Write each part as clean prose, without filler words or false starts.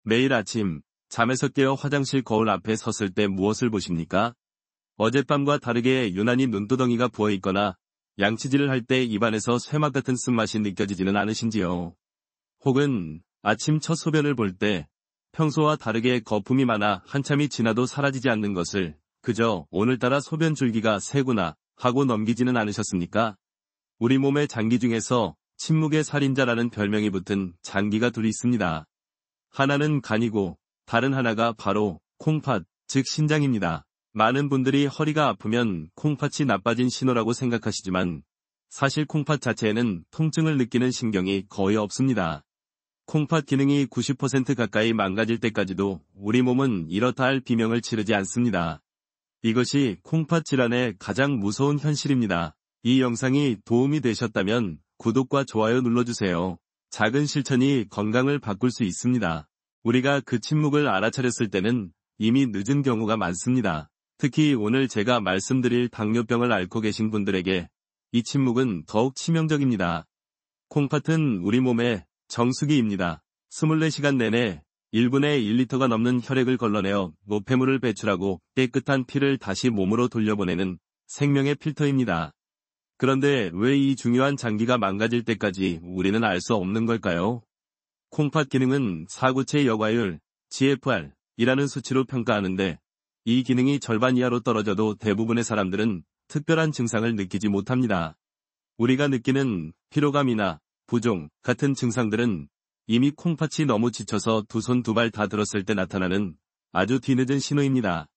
매일 아침 잠에서 깨어 화장실 거울 앞에 섰을 때 무엇을 보십니까? 어젯밤과 다르게 유난히 눈두덩이가 부어 있거나 양치질을 할 때 입안에서 쇠막 같은 쓴맛이 느껴지지는 않으신지요? 혹은 아침 첫 소변을 볼 때 평소와 다르게 거품이 많아 한참이 지나도 사라지지 않는 것을 그저 오늘따라 소변 줄기가 새구나 하고 넘기지는 않으셨습니까? 우리 몸의 장기 중에서 침묵의 살인자라는 별명이 붙은 장기가 둘이 있습니다. 하나는 간이고 다른 하나가 바로 콩팥, 즉 신장입니다. 많은 분들이 허리가 아프면 콩팥이 나빠진 신호라고 생각하시지만 사실 콩팥 자체에는 통증을 느끼는 신경이 거의 없습니다. 콩팥 기능이 90% 가까이 망가질 때까지도 우리 몸은 이렇다 할 비명을 지르지 않습니다. 이것이 콩팥 질환의 가장 무서운 현실입니다. 이 영상이 도움이 되셨다면 구독과 좋아요 눌러주세요. 작은 실천이 건강을 바꿀 수 있습니다. 우리가 그 침묵을 알아차렸을 때는 이미 늦은 경우가 많습니다. 특히 오늘 제가 말씀드릴 당뇨병을 앓고 계신 분들에게 이 침묵은 더욱 치명적입니다. 콩팥은 우리 몸의 정수기입니다. 24시간 내내 1분에 1리터가 넘는 혈액을 걸러내어 노폐물을 배출하고 깨끗한 피를 다시 몸으로 돌려보내는 생명의 필터입니다. 그런데 왜 이 중요한 장기가 망가질 때까지 우리는 알 수 없는 걸까요? 콩팥 기능은 사구체 여과율, GFR이라는 수치로 평가하는데 이 기능이 절반 이하로 떨어져도 대부분의 사람들은 특별한 증상을 느끼지 못합니다. 우리가 느끼는 피로감이나 부종 같은 증상들은 이미 콩팥이 너무 지쳐서 두 손 두 발 다 들었을 때 나타나는 아주 뒤늦은 신호입니다.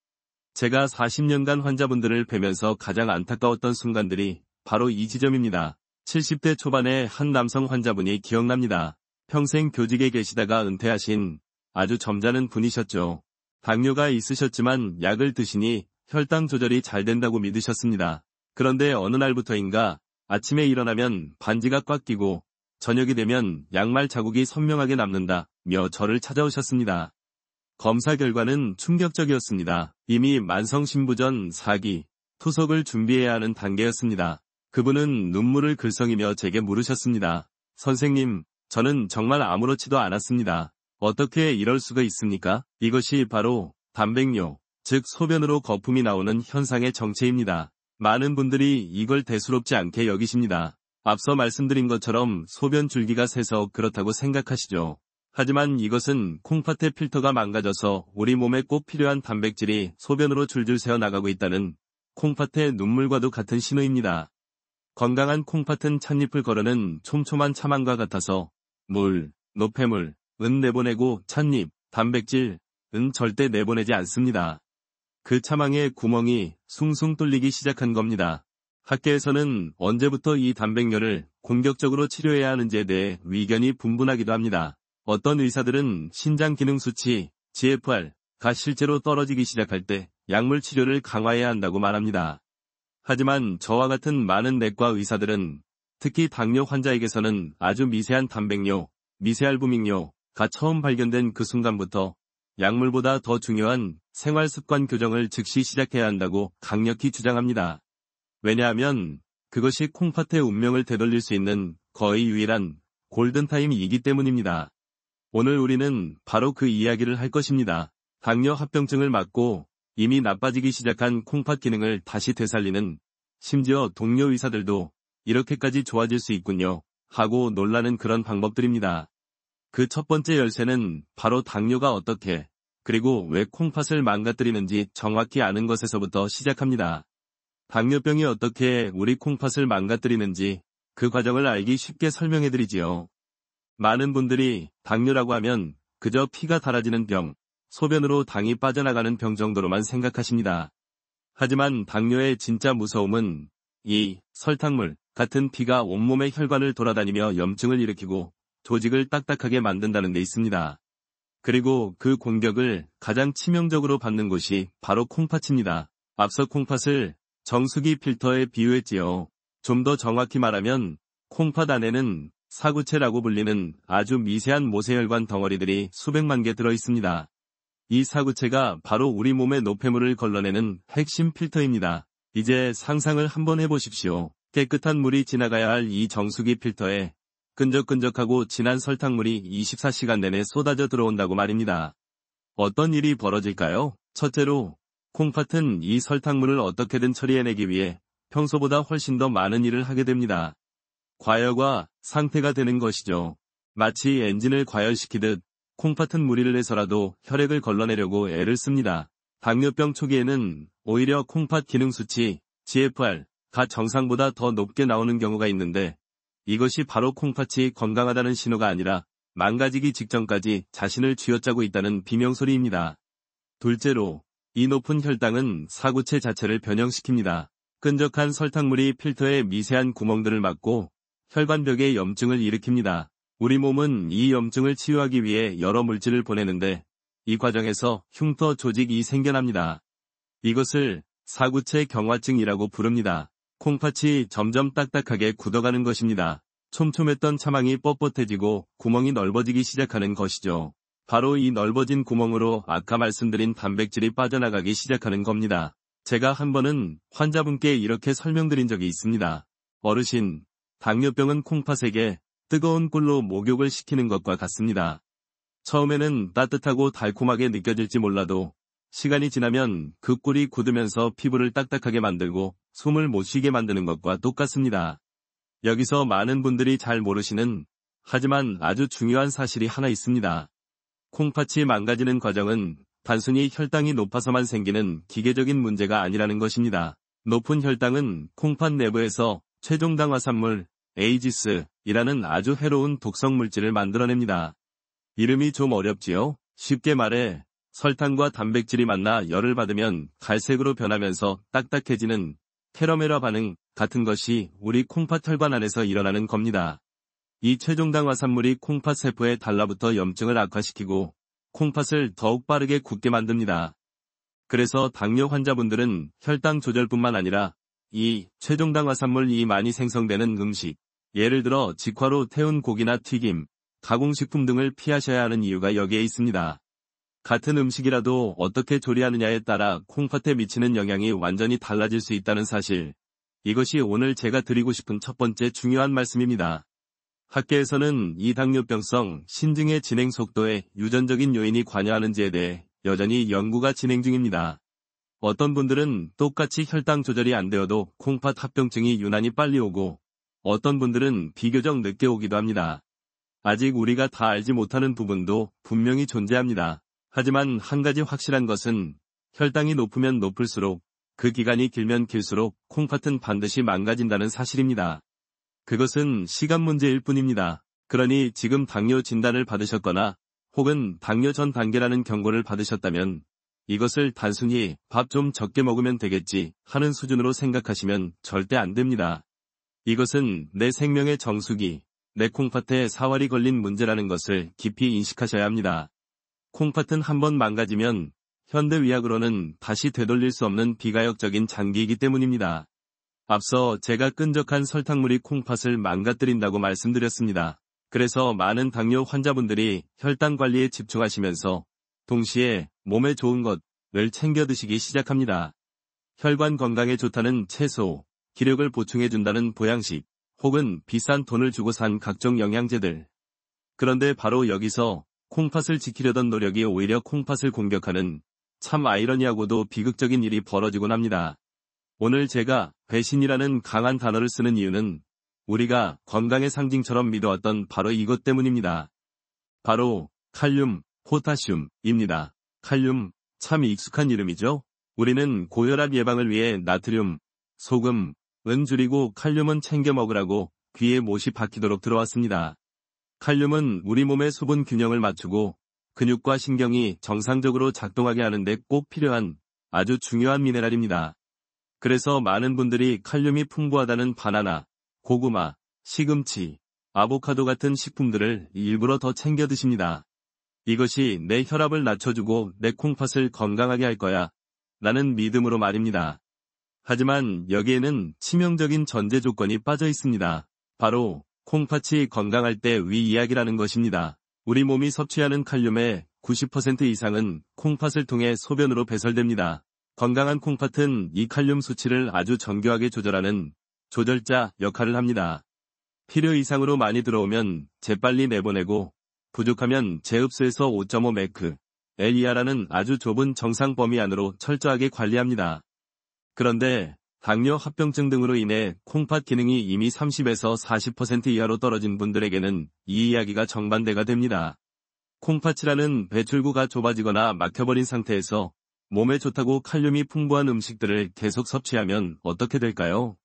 제가 40년간 환자분들을 뵈면서 가장 안타까웠던 순간들이 바로 이 지점입니다. 70대 초반의 한 남성 환자분이 기억납니다. 평생 교직에 계시다가 은퇴하신 아주 점잖은 분이셨죠. 당뇨가 있으셨지만 약을 드시니 혈당 조절이 잘 된다고 믿으셨습니다. 그런데 어느 날부터인가 아침에 일어나면 반지가 꽉 끼고 저녁이 되면 양말 자국이 선명하게 남는다며 저를 찾아오셨습니다. 검사 결과는 충격적이었습니다. 이미 만성신부전 4기, 투석을 준비해야 하는 단계였습니다. 그분은 눈물을 글썽이며 제게 물으셨습니다. 선생님, 저는 정말 아무렇지도 않았습니다. 어떻게 이럴 수가 있습니까? 이것이 바로 단백뇨, 즉 소변으로 거품이 나오는 현상의 정체입니다. 많은 분들이 이걸 대수롭지 않게 여기십니다. 앞서 말씀드린 것처럼 소변 줄기가 새서 그렇다고 생각하시죠. 하지만 이것은 콩팥의 필터가 망가져서 우리 몸에 꼭 필요한 단백질이 소변으로 줄줄 새어나가고 있다는 콩팥의 눈물과도 같은 신호입니다. 건강한 콩팥은 찻잎을 거르는 촘촘한 차망과 같아서 물, 노폐물, 은 내보내고 찻잎, 단백질, 은 절대 내보내지 않습니다. 그 차망의 구멍이 숭숭 뚫리기 시작한 겁니다. 학계에서는 언제부터 이 단백뇨를 공격적으로 치료해야 하는지에 대해 의견이 분분하기도 합니다. 어떤 의사들은 신장 기능 수치, GFR가 실제로 떨어지기 시작할 때 약물 치료를 강화해야 한다고 말합니다. 하지만 저와 같은 많은 내과 의사들은 특히 당뇨 환자에게서는 아주 미세한 단백뇨, 미세알부민뇨가 처음 발견된 그 순간부터 약물보다 더 중요한 생활습관 교정을 즉시 시작해야 한다고 강력히 주장합니다. 왜냐하면 그것이 콩팥의 운명을 되돌릴 수 있는 거의 유일한 골든타임이기 때문입니다. 오늘 우리는 바로 그 이야기를 할 것입니다. 당뇨 합병증을 막고 이미 나빠지기 시작한 콩팥 기능을 다시 되살리는, 심지어 동료 의사들도 이렇게까지 좋아질 수 있군요 하고 놀라는 그런 방법들입니다. 그 첫 번째 열쇠는 바로 당뇨가 어떻게, 그리고 왜 콩팥을 망가뜨리는지 정확히 아는 것에서부터 시작합니다. 당뇨병이 어떻게 우리 콩팥을 망가뜨리는지 그 과정을 알기 쉽게 설명해드리지요. 많은 분들이 당뇨라고 하면 그저 피가 달아지는 병, 소변으로 당이 빠져나가는 병 정도로만 생각하십니다. 하지만 당뇨의 진짜 무서움은 이 설탕물 같은 피가 온몸의 혈관을 돌아다니며 염증을 일으키고 조직을 딱딱하게 만든다는 데 있습니다. 그리고 그 공격을 가장 치명적으로 받는 곳이 바로 콩팥입니다. 앞서 콩팥을 정수기 필터에 비유했지요. 좀 더 정확히 말하면 콩팥 안에는 사구체라고 불리는 아주 미세한 모세혈관 덩어리들이 수백만 개 들어 있습니다. 이 사구체가 바로 우리 몸의 노폐물을 걸러내는 핵심 필터입니다. 이제 상상을 한번 해보십시오. 깨끗한 물이 지나가야 할 이 정수기 필터에 끈적끈적하고 진한 설탕물이 24시간 내내 쏟아져 들어온다고 말입니다. 어떤 일이 벌어질까요? 첫째로, 콩팥은 이 설탕물을 어떻게든 처리해내기 위해 평소보다 훨씬 더 많은 일을 하게 됩니다. 과열과 상태가 되는 것이죠. 마치 엔진을 과열시키듯 콩팥은 무리를 해서라도 혈액을 걸러내려고 애를 씁니다. 당뇨병 초기에는 오히려 콩팥 기능 수치, GFR가 정상보다 더 높게 나오는 경우가 있는데 이것이 바로 콩팥이 건강하다는 신호가 아니라 망가지기 직전까지 자신을 쥐어짜고 있다는 비명소리입니다. 둘째로, 이 높은 혈당은 사구체 자체를 변형시킵니다. 끈적한 설탕물이 필터의 미세한 구멍들을 막고 혈관벽에 염증을 일으킵니다. 우리 몸은 이 염증을 치유하기 위해 여러 물질을 보내는데 이 과정에서 흉터 조직이 생겨납니다. 이것을 사구체 경화증이라고 부릅니다. 콩팥이 점점 딱딱하게 굳어가는 것입니다. 촘촘했던 차망이 뻣뻣해지고 구멍이 넓어지기 시작하는 것이죠. 바로 이 넓어진 구멍으로 아까 말씀드린 단백질이 빠져나가기 시작하는 겁니다. 제가 한 번은 환자분께 이렇게 설명드린 적이 있습니다. 어르신, 당뇨병은 콩팥에게 뜨거운 꿀로 목욕을 시키는 것과 같습니다. 처음에는 따뜻하고 달콤하게 느껴질지 몰라도 시간이 지나면 그 꿀이 굳으면서 피부를 딱딱하게 만들고 숨을 못 쉬게 만드는 것과 똑같습니다. 여기서 많은 분들이 잘 모르시는 하지만 아주 중요한 사실이 하나 있습니다. 콩팥이 망가지는 과정은 단순히 혈당이 높아서만 생기는 기계적인 문제가 아니라는 것입니다. 높은 혈당은 콩팥 내부에서 최종당 화산물, 에이지스이라는 아주 해로운 독성 물질을 만들어냅니다. 이름이 좀 어렵지요? 쉽게 말해 설탕과 단백질이 만나 열을 받으면 갈색으로 변하면서 딱딱해지는 테로메라 반응 같은 것이 우리 콩팥 혈관 안에서 일어나는 겁니다. 이 최종당 화산물이 콩팥 세포에 달라붙어 염증을 악화시키고 콩팥을 더욱 빠르게 굳게 만듭니다. 그래서 당뇨 환자분들은 혈당 조절뿐만 아니라 이 최종당 화산물이 많이 생성되는 음식, 예를 들어 직화로 태운 고기나 튀김, 가공식품 등을 피하셔야 하는 이유가 여기에 있습니다. 같은 음식이라도 어떻게 조리하느냐에 따라 콩팥에 미치는 영향이 완전히 달라질 수 있다는 사실. 이것이 오늘 제가 드리고 싶은 첫 번째 중요한 말씀입니다. 학계에서는 이 당뇨병성 신증의 진행 속도에 유전적인 요인이 관여하는지에 대해 여전히 연구가 진행 중입니다. 어떤 분들은 똑같이 혈당 조절이 안 되어도 콩팥 합병증이 유난히 빨리 오고 어떤 분들은 비교적 늦게 오기도 합니다. 아직 우리가 다 알지 못하는 부분도 분명히 존재합니다. 하지만 한 가지 확실한 것은 혈당이 높으면 높을수록 그 기간이 길면 길수록 콩팥은 반드시 망가진다는 사실입니다. 그것은 시간 문제일 뿐입니다. 그러니 지금 당뇨 진단을 받으셨거나 혹은 당뇨 전 단계라는 경고를 받으셨다면 이것을 단순히 밥 좀 적게 먹으면 되겠지 하는 수준으로 생각하시면 절대 안 됩니다. 이것은 내 생명의 정수기, 내 콩팥에 사활이 걸린 문제라는 것을 깊이 인식하셔야 합니다. 콩팥은 한번 망가지면 현대의학으로는 다시 되돌릴 수 없는 비가역적인 장기이기 때문입니다. 앞서 제가 끈적한 설탕물이 콩팥을 망가뜨린다고 말씀드렸습니다. 그래서 많은 당뇨 환자분들이 혈당 관리에 집중하시면서 동시에 몸에 좋은 것을 챙겨 드시기 시작합니다. 혈관 건강에 좋다는 채소, 기력을 보충해준다는 보양식, 혹은 비싼 돈을 주고 산 각종 영양제들. 그런데 바로 여기서 콩팥을 지키려던 노력이 오히려 콩팥을 공격하는 참 아이러니하고도 비극적인 일이 벌어지곤 합니다. 오늘 제가 배신이라는 강한 단어를 쓰는 이유는 우리가 건강의 상징처럼 믿어왔던 바로 이것 때문입니다. 바로 칼륨, 포타슘입니다. 칼륨, 참 익숙한 이름이죠? 우리는 고혈압 예방을 위해 나트륨, 소금, 은 줄이고 칼륨은 챙겨 먹으라고 귀에 못이 박히도록 들어왔습니다. 칼륨은 우리 몸의 수분 균형을 맞추고 근육과 신경이 정상적으로 작동하게 하는데 꼭 필요한 아주 중요한 미네랄입니다. 그래서 많은 분들이 칼륨이 풍부하다는 바나나, 고구마, 시금치, 아보카도 같은 식품들을 일부러 더 챙겨 드십니다. 이것이 내 혈압을 낮춰주고 내 콩팥을 건강하게 할 거야 라는 믿음으로 말입니다. 하지만 여기에는 치명적인 전제 조건이 빠져 있습니다. 바로 콩팥이 건강할 때 위 이야기라는 것입니다. 우리 몸이 섭취하는 칼륨의 90% 이상은 콩팥을 통해 소변으로 배설됩니다. 건강한 콩팥은 이 칼륨 수치를 아주 정교하게 조절하는 조절자 역할을 합니다. 필요 이상으로 많이 들어오면 재빨리 내보내고 부족하면 재흡수해서 5.5 매크 L 이하라는 아주 좁은 정상 범위 안으로 철저하게 관리합니다. 그런데 당뇨, 합병증 등으로 인해 콩팥 기능이 이미 30에서 40% 이하로 떨어진 분들에게는 이 이야기가 정반대가 됩니다. 콩팥이라는 배출구가 좁아지거나 막혀버린 상태에서 몸에 좋다고 칼륨이 풍부한 음식들을 계속 섭취하면 어떻게 될까요?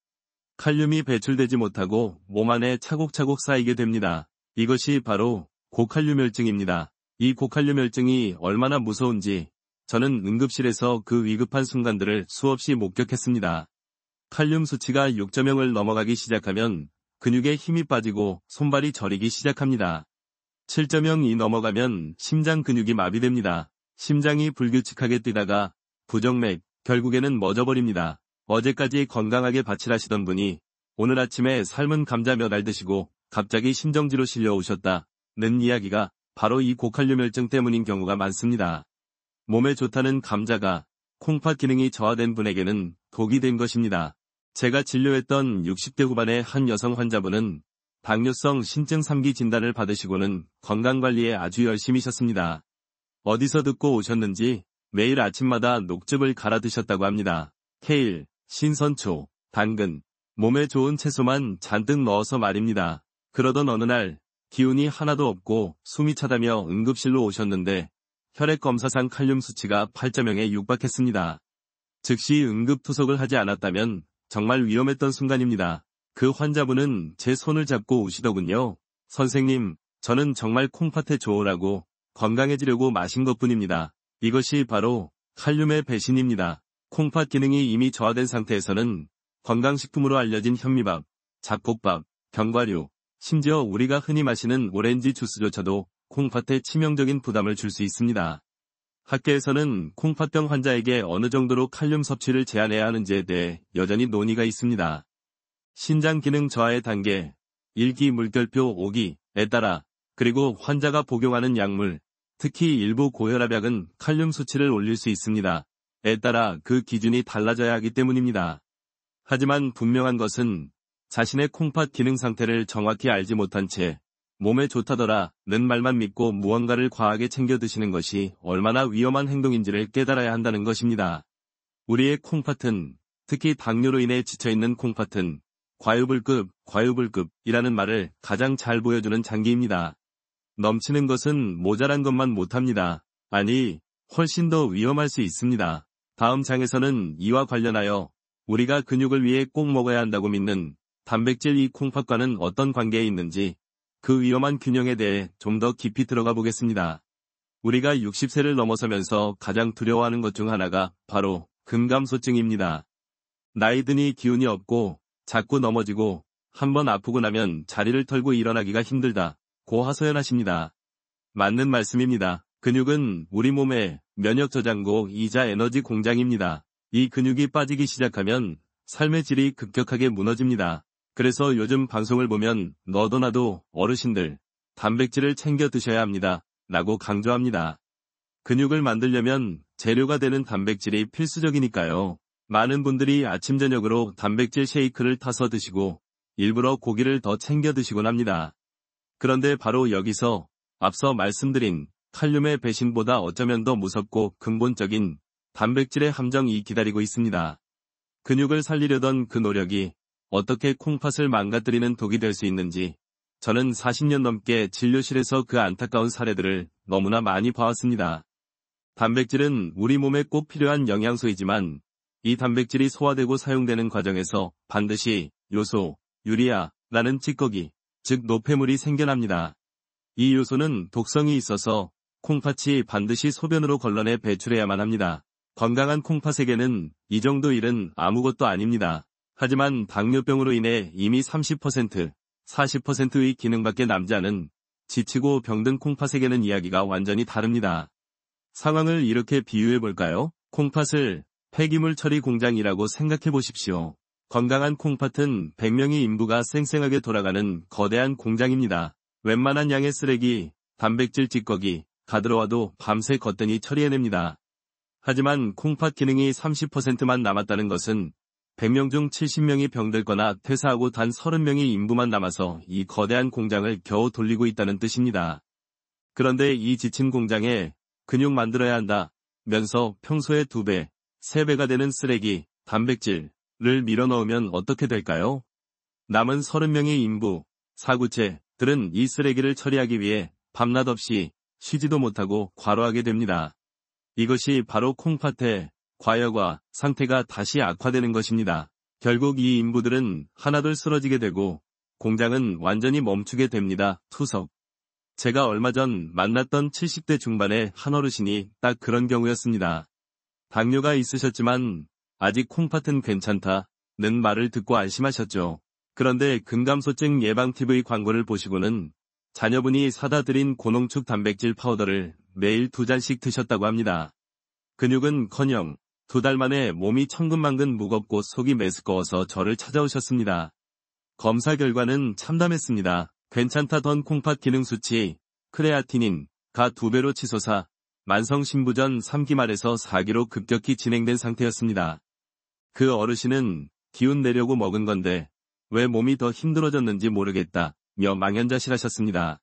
칼륨이 배출되지 못하고 몸 안에 차곡차곡 쌓이게 됩니다. 이것이 바로 고칼륨혈증입니다. 이 고칼륨혈증이 얼마나 무서운지 저는 응급실에서 그 위급한 순간들을 수없이 목격했습니다. 칼륨 수치가 6.0을 넘어가기 시작하면 근육에 힘이 빠지고 손발이 저리기 시작합니다. 7.0이 넘어가면 심장 근육이 마비됩니다. 심장이 불규칙하게 뛰다가 부정맥, 결국에는 멎어버립니다. 어제까지 건강하게 바칠하시던 분이 오늘 아침에 삶은 감자 몇 알 드시고 갑자기 심정지로 실려오셨다는 이야기가 바로 이 고칼륨혈증 때문인 경우가 많습니다. 몸에 좋다는 감자가 콩팥 기능이 저하된 분에게는 독이 된 것입니다. 제가 진료했던 60대 후반의 한 여성 환자분은 당뇨성 신증 3기 진단을 받으시고는 건강관리에 아주 열심히셨습니다. 어디서 듣고 오셨는지 매일 아침마다 녹즙을 갈아 드셨다고 합니다. 케일, 신선초, 당근, 몸에 좋은 채소만 잔뜩 넣어서 말입니다. 그러던 어느 날 기운이 하나도 없고 숨이 차다며 응급실로 오셨는데 혈액검사상 칼륨 수치가 8.0에 육박했습니다. 즉시 응급투석을 하지 않았다면 정말 위험했던 순간입니다. 그 환자분은 제 손을 잡고 우시더군요. 선생님, 저는 정말 콩팥에 좋으라고 건강해지려고 마신 것뿐입니다. 이것이 바로 칼륨의 배신입니다. 콩팥 기능이 이미 저하된 상태에서는 건강식품으로 알려진 현미밥, 잡곡밥, 견과류, 심지어 우리가 흔히 마시는 오렌지 주스조차도 콩팥에 치명적인 부담을 줄 수 있습니다. 학계에서는 콩팥병 환자에게 어느 정도로 칼륨 섭취를 제한해야 하는지에 대해 여전히 논의가 있습니다. 신장 기능 저하의 단계, 1기 물결표 5기에 따라 그리고 환자가 복용하는 약물, 특히 일부 고혈압약은 칼륨 수치를 올릴 수 있습니다. 에 따라 그 기준이 달라져야 하기 때문입니다. 하지만 분명한 것은 자신의 콩팥 기능 상태를 정확히 알지 못한 채 몸에 좋다더라는 말만 믿고 무언가를 과하게 챙겨 드시는 것이 얼마나 위험한 행동인지를 깨달아야 한다는 것입니다. 우리의 콩팥은, 특히 당뇨로 인해 지쳐있는 콩팥은 과유불급이라는 말을 가장 잘 보여주는 장기입니다. 넘치는 것은 모자란 것만 못합니다. 아니, 훨씬 더 위험할 수 있습니다. 다음 장에서는 이와 관련하여 우리가 근육을 위해 꼭 먹어야 한다고 믿는 단백질 이 콩팥과는 어떤 관계에 있는지 그 위험한 균형에 대해 좀 더 깊이 들어가 보겠습니다. 우리가 60세를 넘어서면서 가장 두려워하는 것 중 하나가 바로 근감소증입니다. 나이 드니 기운이 없고 자꾸 넘어지고 한번 아프고 나면 자리를 털고 일어나기가 힘들다고 하소연하십니다. 맞는 말씀입니다. 근육은 우리 몸의 면역 저장고이자 에너지 공장입니다. 이 근육이 빠지기 시작하면 삶의 질이 급격하게 무너집니다. 그래서 요즘 방송을 보면 너도 나도 어르신들 단백질을 챙겨 드셔야 합니다. 라고 강조합니다. 근육을 만들려면 재료가 되는 단백질이 필수적이니까요. 많은 분들이 아침 저녁으로 단백질 쉐이크를 타서 드시고 일부러 고기를 더 챙겨 드시곤 합니다. 그런데 바로 여기서 앞서 말씀드린 칼륨의 배신보다 어쩌면 더 무섭고 근본적인 단백질의 함정이 기다리고 있습니다. 근육을 살리려던 그 노력이 어떻게 콩팥을 망가뜨리는 독이 될 수 있는지 저는 40년 넘게 진료실에서 그 안타까운 사례들을 너무나 많이 봐왔습니다. 단백질은 우리 몸에 꼭 필요한 영양소이지만 이 단백질이 소화되고 사용되는 과정에서 반드시 요소, 유리아라는 찌꺼기, 즉 노폐물이 생겨납니다. 이 요소는 독성이 있어서 콩팥이 반드시 소변으로 걸러내 배출해야만 합니다. 건강한 콩팥에게는 이 정도 일은 아무것도 아닙니다. 하지만 당뇨병으로 인해 이미 30%, 40%의 기능밖에 남지 않은 지치고 병든 콩팥에게는 이야기가 완전히 다릅니다. 상황을 이렇게 비유해볼까요? 콩팥을 폐기물 처리 공장이라고 생각해 보십시오. 건강한 콩팥은 100명의 인부가 쌩쌩하게 돌아가는 거대한 공장입니다. 웬만한 양의 쓰레기, 단백질 찌꺼기, 가들어와도 밤새 거뜬히 처리해냅니다. 하지만 콩팥 기능이 30%만 남았다는 것은 100명 중 70명이 병들거나 퇴사하고 단 30명의 인부만 남아서 이 거대한 공장을 겨우 돌리고 있다는 뜻입니다. 그런데 이 지친 공장에 근육 만들어야 한다면서 평소의 2배, 3배가 되는 쓰레기, 단백질을 밀어넣으면 어떻게 될까요? 남은 30명의 인부, 사구체들은 이 쓰레기를 처리하기 위해 밤낮 없이 쉬지도 못하고 과로하게 됩니다. 이것이 바로 콩팥의 과열과 상태가 다시 악화되는 것입니다. 결국 이 인부들은 하나둘 쓰러지게 되고 공장은 완전히 멈추게 됩니다. 투석. 제가 얼마 전 만났던 70대 중반의 한 어르신이 딱 그런 경우였습니다. 당뇨가 있으셨지만 아직 콩팥은 괜찮다는 말을 듣고 안심하셨죠. 그런데 근감소증 예방 TV 광고를 보시고는 자녀분이 사다 드린 고농축 단백질 파우더를 매일 2잔씩 드셨다고 합니다. 근육은커녕 2달 만에 몸이 천근만근 무겁고 속이 메스꺼워서 저를 찾아오셨습니다. 검사 결과는 참담했습니다. 괜찮다던 콩팥 기능 수치, 크레아티닌가 2배로 치솟아 만성신부전 3기 말에서 4기로 급격히 진행된 상태였습니다. 그 어르신은 기운 내려고 먹은 건데 왜 몸이 더 힘들어졌는지 모르겠다며 망연자실하셨습니다.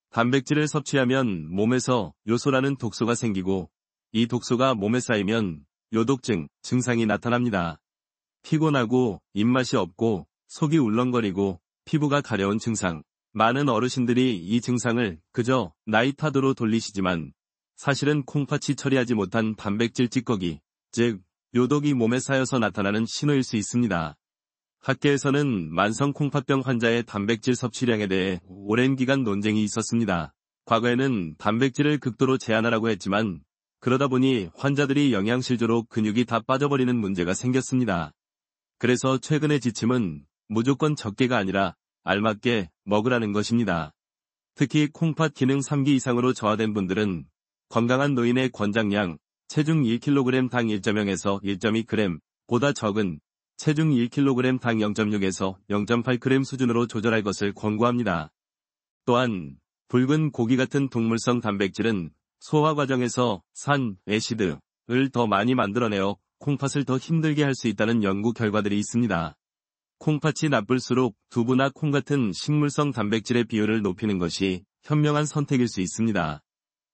단백질을 섭취하면 몸에서 요소라는 독소가 생기고 이 독소가 몸에 쌓이면 요독증 증상이 나타납니다. 피곤하고 입맛이 없고 속이 울렁거리고 피부가 가려운 증상. 많은 어르신들이 이 증상을 그저 나이 탓으로 돌리시지만 사실은 콩팥이 처리하지 못한 단백질 찌꺼기, 즉 요독이 몸에 쌓여서 나타나는 신호일 수 있습니다. 학계에서는 만성 콩팥병 환자의 단백질 섭취량에 대해 오랜 기간 논쟁이 있었습니다. 과거에는 단백질을 극도로 제한하라고 했지만 그러다 보니 환자들이 영양실조로 근육이 다 빠져버리는 문제가 생겼습니다. 그래서 최근의 지침은 무조건 적게가 아니라 알맞게 먹으라는 것입니다. 특히 콩팥 기능 3기 이상으로 저하된 분들은 건강한 노인의 권장량 체중 1kg 당 1.0에서 1.2g 보다 적은 체중 1kg 당 0.6에서 0.8g 수준으로 조절할 것을 권고합니다. 또한 붉은 고기 같은 동물성 단백질은 소화 과정에서 산, 애시드를 더 많이 만들어내어 콩팥을 더 힘들게 할 수 있다는 연구 결과들이 있습니다. 콩팥이 나쁠수록 두부나 콩 같은 식물성 단백질의 비율을 높이는 것이 현명한 선택일 수 있습니다.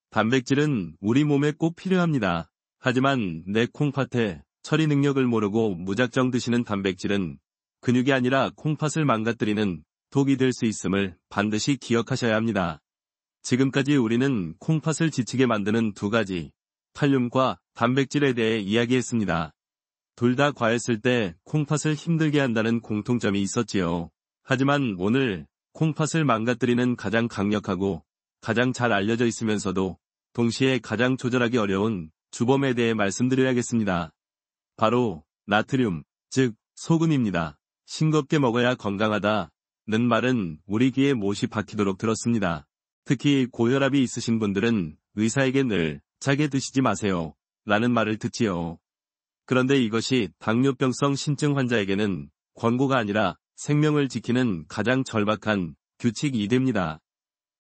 단백질은 우리 몸에 꼭 필요합니다. 하지만 내 콩팥의 처리 능력을 모르고 무작정 드시는 단백질은 근육이 아니라 콩팥을 망가뜨리는 독이 될 수 있음을 반드시 기억하셔야 합니다. 지금까지 우리는 콩팥을 지치게 만드는 2가지, 칼륨과 단백질에 대해 이야기했습니다. 둘 다 과했을 때 콩팥을 힘들게 한다는 공통점이 있었지요. 하지만 오늘 콩팥을 망가뜨리는 가장 강력하고 가장 잘 알려져 있으면서도 동시에 가장 조절하기 어려운 주범에 대해 말씀드려야겠습니다. 바로 나트륨, 즉 소금입니다. 싱겁게 먹어야 건강하다는 말은 우리 귀에 못이 박히도록 들었습니다. 특히 고혈압이 있으신 분들은 의사에게 늘 짜게 드시지 마세요 라는 말을 듣지요. 그런데 이것이 당뇨병성 신증 환자에게는 권고가 아니라 생명을 지키는 가장 절박한 규칙이 됩니다.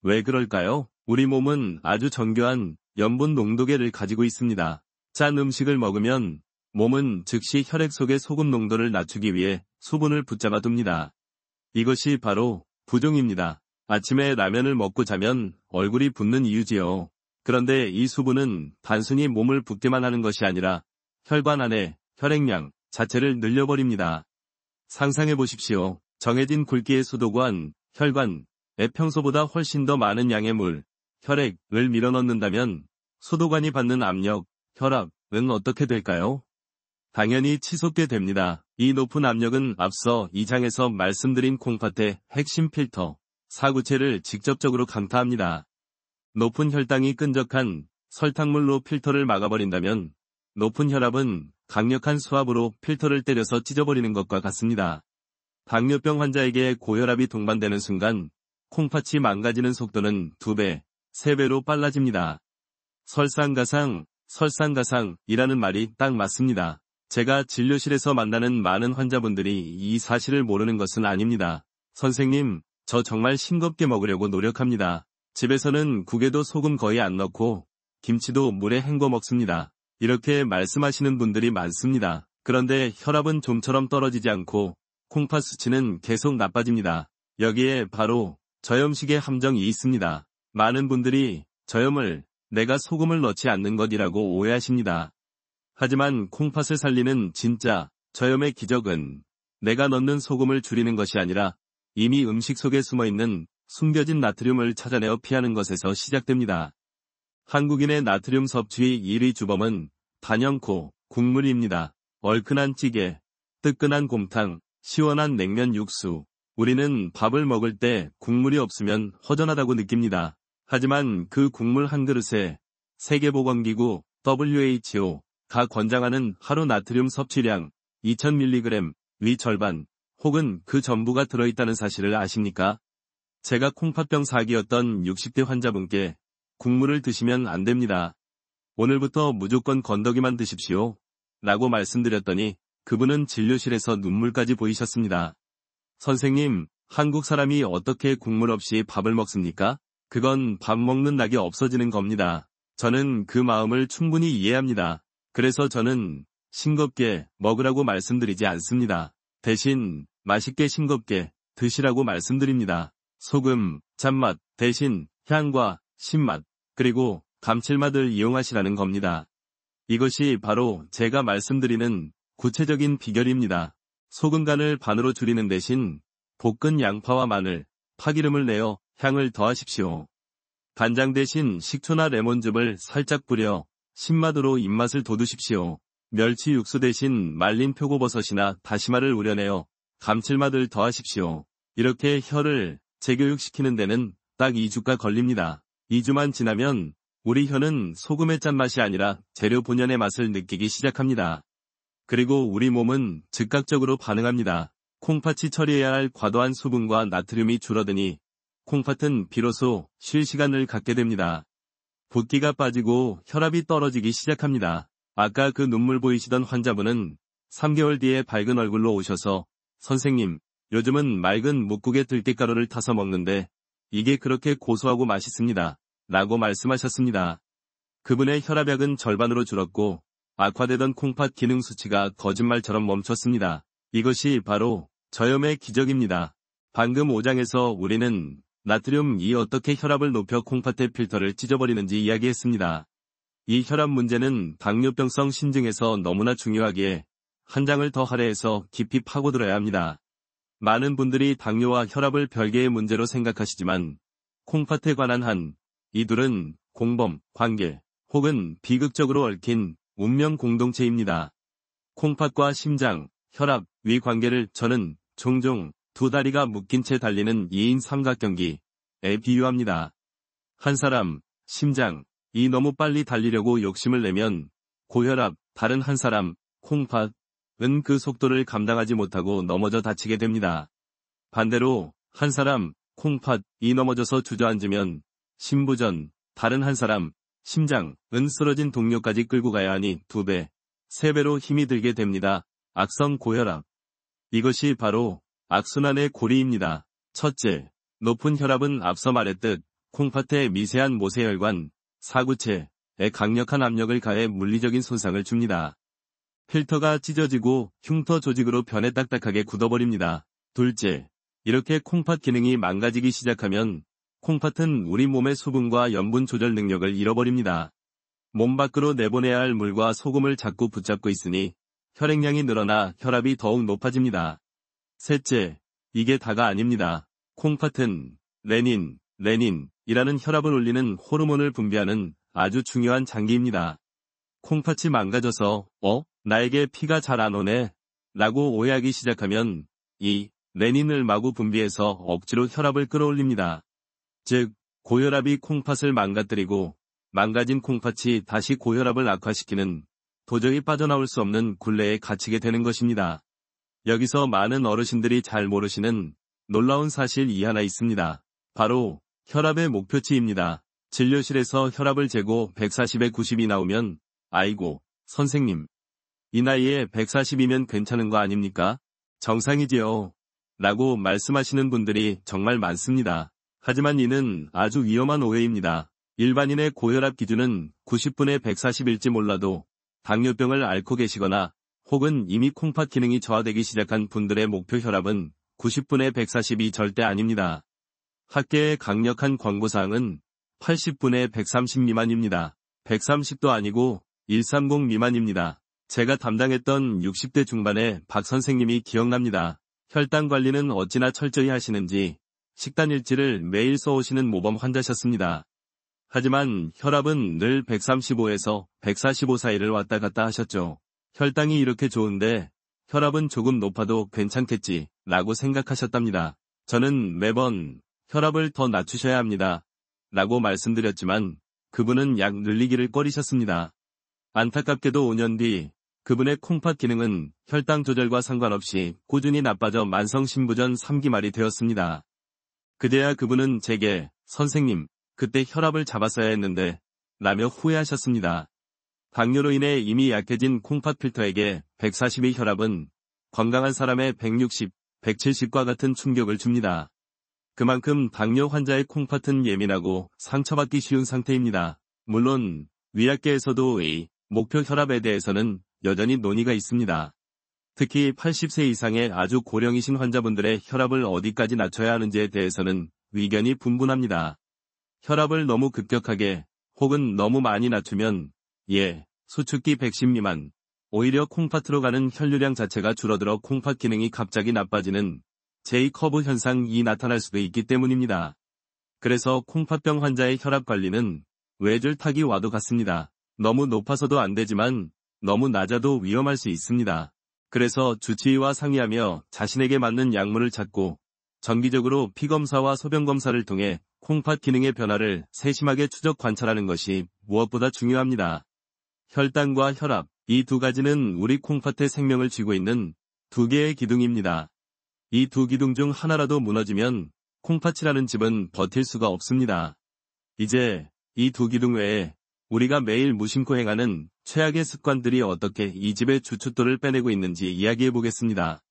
왜 그럴까요? 우리 몸은 아주 정교한 염분 농도계를 가지고 있습니다. 짠 음식을 먹으면 몸은 즉시 혈액 속의 소금 농도를 낮추기 위해 수분을 붙잡아 둡니다. 이것이 바로 부종입니다. 아침에 라면을 먹고 자면 얼굴이 붓는 이유지요. 그런데 이 수분은 단순히 몸을 붓게만 하는 것이 아니라 혈관 안에 혈액량 자체를 늘려버립니다. 상상해 보십시오. 정해진 굵기의 수도관, 혈관에 평소보다 훨씬 더 많은 양의 물, 혈액을 밀어넣는다면 수도관이 받는 압력, 혈압은 어떻게 될까요? 당연히 치솟게 됩니다. 이 높은 압력은 앞서 이 장에서 말씀드린 콩팥의 핵심 필터, 사구체를 직접적으로 강타합니다. 높은 혈당이 끈적한 설탕물로 필터를 막아버린다면 높은 혈압은 강력한 수압으로 필터를 때려서 찢어버리는 것과 같습니다. 당뇨병 환자에게 고혈압이 동반되는 순간 콩팥이 망가지는 속도는 2배, 3배로 빨라집니다. 설상가상이라는 말이 딱 맞습니다. 제가 진료실에서 만나는 많은 환자분들이 이 사실을 모르는 것은 아닙니다. 선생님, 저 정말 싱겁게 먹으려고 노력합니다. 집에서는 국에도 소금 거의 안 넣고 김치도 물에 헹궈 먹습니다. 이렇게 말씀하시는 분들이 많습니다. 그런데 혈압은 좀처럼 떨어지지 않고 콩팥 수치는 계속 나빠집니다. 여기에 바로 저염식의 함정이 있습니다. 많은 분들이 저염을 내가 소금을 넣지 않는 것이라고 오해하십니다. 하지만 콩팥을 살리는 진짜 저염의 기적은 내가 넣는 소금을 줄이는 것이 아니라 이미 음식 속에 숨어있는 숨겨진 나트륨을 찾아내어 피하는 것에서 시작됩니다. 한국인의 나트륨 섭취 1위 주범은 단연코 국물입니다. 얼큰한 찌개, 뜨끈한 곰탕, 시원한 냉면 육수. 우리는 밥을 먹을 때 국물이 없으면 허전하다고 느낍니다. 하지만 그 국물 한 그릇에 세계보건기구 WHO가 권장하는 하루 나트륨 섭취량 2000mg 위 절반 혹은 그 전부가 들어있다는 사실을 아십니까? 제가 콩팥병 4기였던 60대 환자분께 국물을 드시면 안 됩니다. 오늘부터 무조건 건더기만 드십시오. 라고 말씀드렸더니 그분은 진료실에서 눈물까지 보이셨습니다. 선생님, 한국 사람이 어떻게 국물 없이 밥을 먹습니까? 그건 밥 먹는 낙이 없어지는 겁니다. 저는 그 마음을 충분히 이해합니다. 그래서 저는 싱겁게 먹으라고 말씀드리지 않습니다. 대신 맛있게 싱겁게 드시라고 말씀드립니다. 소금, 잔맛 대신 향과 신맛, 그리고 감칠맛을 이용하시라는 겁니다. 이것이 바로 제가 말씀드리는 구체적인 비결입니다. 소금 간을 반으로 줄이는 대신 볶은 양파와 마늘, 파기름을 내어 향을 더하십시오. 간장 대신 식초나 레몬즙을 살짝 뿌려 신맛으로 입맛을 돋우십시오. 멸치 육수 대신 말린 표고버섯이나 다시마를 우려내어 감칠맛을 더하십시오. 이렇게 혀를 재교육시키는 데는 딱 2주가 걸립니다. 2주만 지나면 우리 혀는 소금의 짠맛이 아니라 재료 본연의 맛을 느끼기 시작합니다. 그리고 우리 몸은 즉각적으로 반응합니다. 콩팥이 처리해야 할 과도한 수분과 나트륨이 줄어드니 콩팥은 비로소 쉴 시간을 갖게 됩니다. 붓기가 빠지고 혈압이 떨어지기 시작합니다. 아까 그 눈물 보이시던 환자분은 3개월 뒤에 밝은 얼굴로 오셔서 선생님, 요즘은 맑은 묵국에 들깨가루를 타서 먹는데 이게 그렇게 고소하고 맛있습니다. 라고 말씀하셨습니다. 그분의 혈압약은 절반으로 줄었고 악화되던 콩팥 기능 수치가 거짓말처럼 멈췄습니다. 이것이 바로 저염의 기적입니다. 방금 5장에서 우리는 나트륨이 어떻게 혈압을 높여 콩팥의 필터를 찢어버리는지 이야기했습니다. 이 혈압 문제는 당뇨병성 신증에서 너무나 중요하기에 한 장을 더 할애해서 깊이 파고들어야 합니다. 많은 분들이 당뇨와 혈압을 별개의 문제로 생각하시지만 콩팥에 관한 한 이 둘은 공범, 관계 혹은 비극적으로 얽힌 운명 공동체입니다. 콩팥과 심장, 혈압, 위 관계를 저는 종종 두 다리가 묶인 채 달리는 2인 삼각경기에 비유합니다. 한 사람, 심장, 이 너무 빨리 달리려고 욕심을 내면 고혈압, 다른 한 사람, 콩팥은 그 속도를 감당하지 못하고 넘어져 다치게 됩니다. 반대로 한 사람, 콩팥이 넘어져서 주저앉으면 심부전, 다른 한 사람, 심장은 쓰러진 동료까지 끌고 가야 하니 2배, 3배로 힘이 들게 됩니다. 악성 고혈압. 이것이 바로 악순환의 고리입니다. 첫째, 높은 혈압은 앞서 말했듯 콩팥의 미세한 모세혈관, 사구체에 강력한 압력을 가해 물리적인 손상을 줍니다. 필터가 찢어지고 흉터 조직으로 변해 딱딱하게 굳어버립니다. 둘째, 이렇게 콩팥 기능이 망가지기 시작하면 콩팥은 우리 몸의 수분과 염분 조절 능력을 잃어버립니다. 몸 밖으로 내보내야 할 물과 소금을 자꾸 붙잡고 있으니 혈액량이 늘어나 혈압이 더욱 높아집니다. 셋째, 이게 다가 아닙니다. 콩팥은 레닌이라는 혈압을 올리는 호르몬을 분비하는 아주 중요한 장기입니다. 콩팥이 망가져서 나에게 피가 잘 안 오네 라고 오해하기 시작하면 이 레닌을 마구 분비해서 억지로 혈압을 끌어올립니다. 즉, 고혈압이 콩팥을 망가뜨리고 망가진 콩팥이 다시 고혈압을 악화시키는 도저히 빠져나올 수 없는 굴레에 갇히게 되는 것입니다. 여기서 많은 어르신들이 잘 모르시는 놀라운 사실 하나 있습니다. 바로 혈압의 목표치입니다. 진료실에서 혈압을 재고 140에 90이 나오면 아이고, 선생님. 이 나이에 140이면 괜찮은 거 아닙니까? 정상이지요. 라고 말씀하시는 분들이 정말 많습니다. 하지만 이는 아주 위험한 오해입니다. 일반인의 고혈압 기준은 90분에 140일지 몰라도 당뇨병을 앓고 계시거나 혹은 이미 콩팥 기능이 저하되기 시작한 분들의 목표 혈압은 90분의 140이 절대 아닙니다. 학계의 강력한 권고사항은 80분의 130 미만입니다. 130도 아니고 130 미만입니다. 제가 담당했던 60대 중반의 박 선생님이 기억납니다. 혈당 관리는 어찌나 철저히 하시는지 식단 일지를 매일 써오시는 모범 환자셨습니다. 하지만 혈압은 늘 135에서 145 사이를 왔다 갔다 하셨죠. 혈당이 이렇게 좋은데 혈압은 조금 높아도 괜찮겠지 라고 생각하셨답니다. 저는 매번 혈압을 더 낮추셔야 합니다 라고 말씀드렸지만 그분은 약 늘리기를 꺼리셨습니다. 안타깝게도 5년 뒤 그분의 콩팥 기능은 혈당 조절과 상관없이 꾸준히 나빠져 만성 신부전 3기 말이 되었습니다. 그제야 그분은 제게 선생님, 그때 혈압을 잡았어야 했는데 라며 후회하셨습니다. 당뇨로 인해 이미 약해진 콩팥 필터에게 142 혈압은 건강한 사람의 160, 170과 같은 충격을 줍니다. 그만큼 당뇨 환자의 콩팥은 예민하고 상처받기 쉬운 상태입니다. 물론 위약계에서도 이 목표 혈압에 대해서는 여전히 논의가 있습니다. 특히 80세 이상의 아주 고령이신 환자분들의 혈압을 어디까지 낮춰야 하는지에 대해서는 의견이 분분합니다. 혈압을 너무 급격하게 혹은 너무 많이 낮추면 수축기 110 미만, 오히려 콩팥으로 가는 혈류량 자체가 줄어들어 콩팥 기능이 갑자기 나빠지는 J-커브 현상이 나타날 수도 있기 때문입니다. 그래서 콩팥병 환자의 혈압 관리는 외줄 타기와도 같습니다. 너무 높아서도 안 되지만 너무 낮아도 위험할 수 있습니다. 그래서 주치의와 상의하며 자신에게 맞는 약물을 찾고 정기적으로 피검사와 소변검사를 통해 콩팥 기능의 변화를 세심하게 추적 관찰하는 것이 무엇보다 중요합니다. 혈당과 혈압, 이 두 가지는 우리 콩팥의 생명을 쥐고 있는 두 개의 기둥입니다. 이 두 기둥 중 하나라도 무너지면 콩팥이라는 집은 버틸 수가 없습니다. 이제 이 두 기둥 외에 우리가 매일 무심코 행하는 최악의 습관들이 어떻게 이 집의 주춧돌을 빼내고 있는지 이야기해 보겠습니다.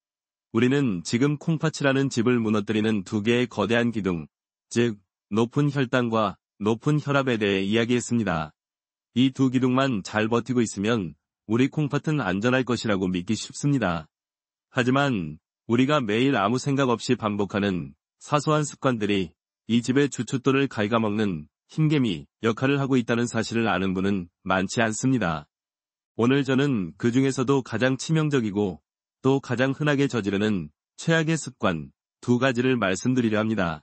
우리는 지금 콩팥이라는 집을 무너뜨리는 두 개의 거대한 기둥, 즉 높은 혈당과 높은 혈압에 대해 이야기했습니다. 이 두 기둥만 잘 버티고 있으면 우리 콩팥은 안전할 것이라고 믿기 쉽습니다. 하지만 우리가 매일 아무 생각 없이 반복하는 사소한 습관들이 이 집의 주춧돌을 갉아먹는 흰개미 역할을 하고 있다는 사실을 아는 분은 많지 않습니다. 오늘 저는 그 중에서도 가장 치명적이고 또 가장 흔하게 저지르는 최악의 습관 두 가지를 말씀드리려 합니다.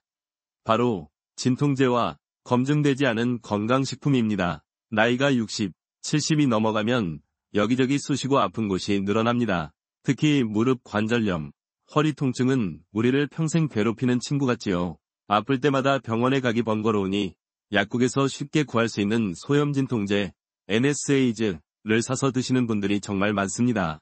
바로 진통제와 검증되지 않은 건강식품입니다. 나이가 60, 70이 넘어가면 여기저기 쑤시고 아픈 곳이 늘어납니다. 특히 무릎 관절염, 허리 통증은 우리를 평생 괴롭히는 친구 같지요. 아플 때마다 병원에 가기 번거로우니 약국에서 쉽게 구할 수 있는 소염 진통제 NSAID를 사서 드시는 분들이 정말 많습니다.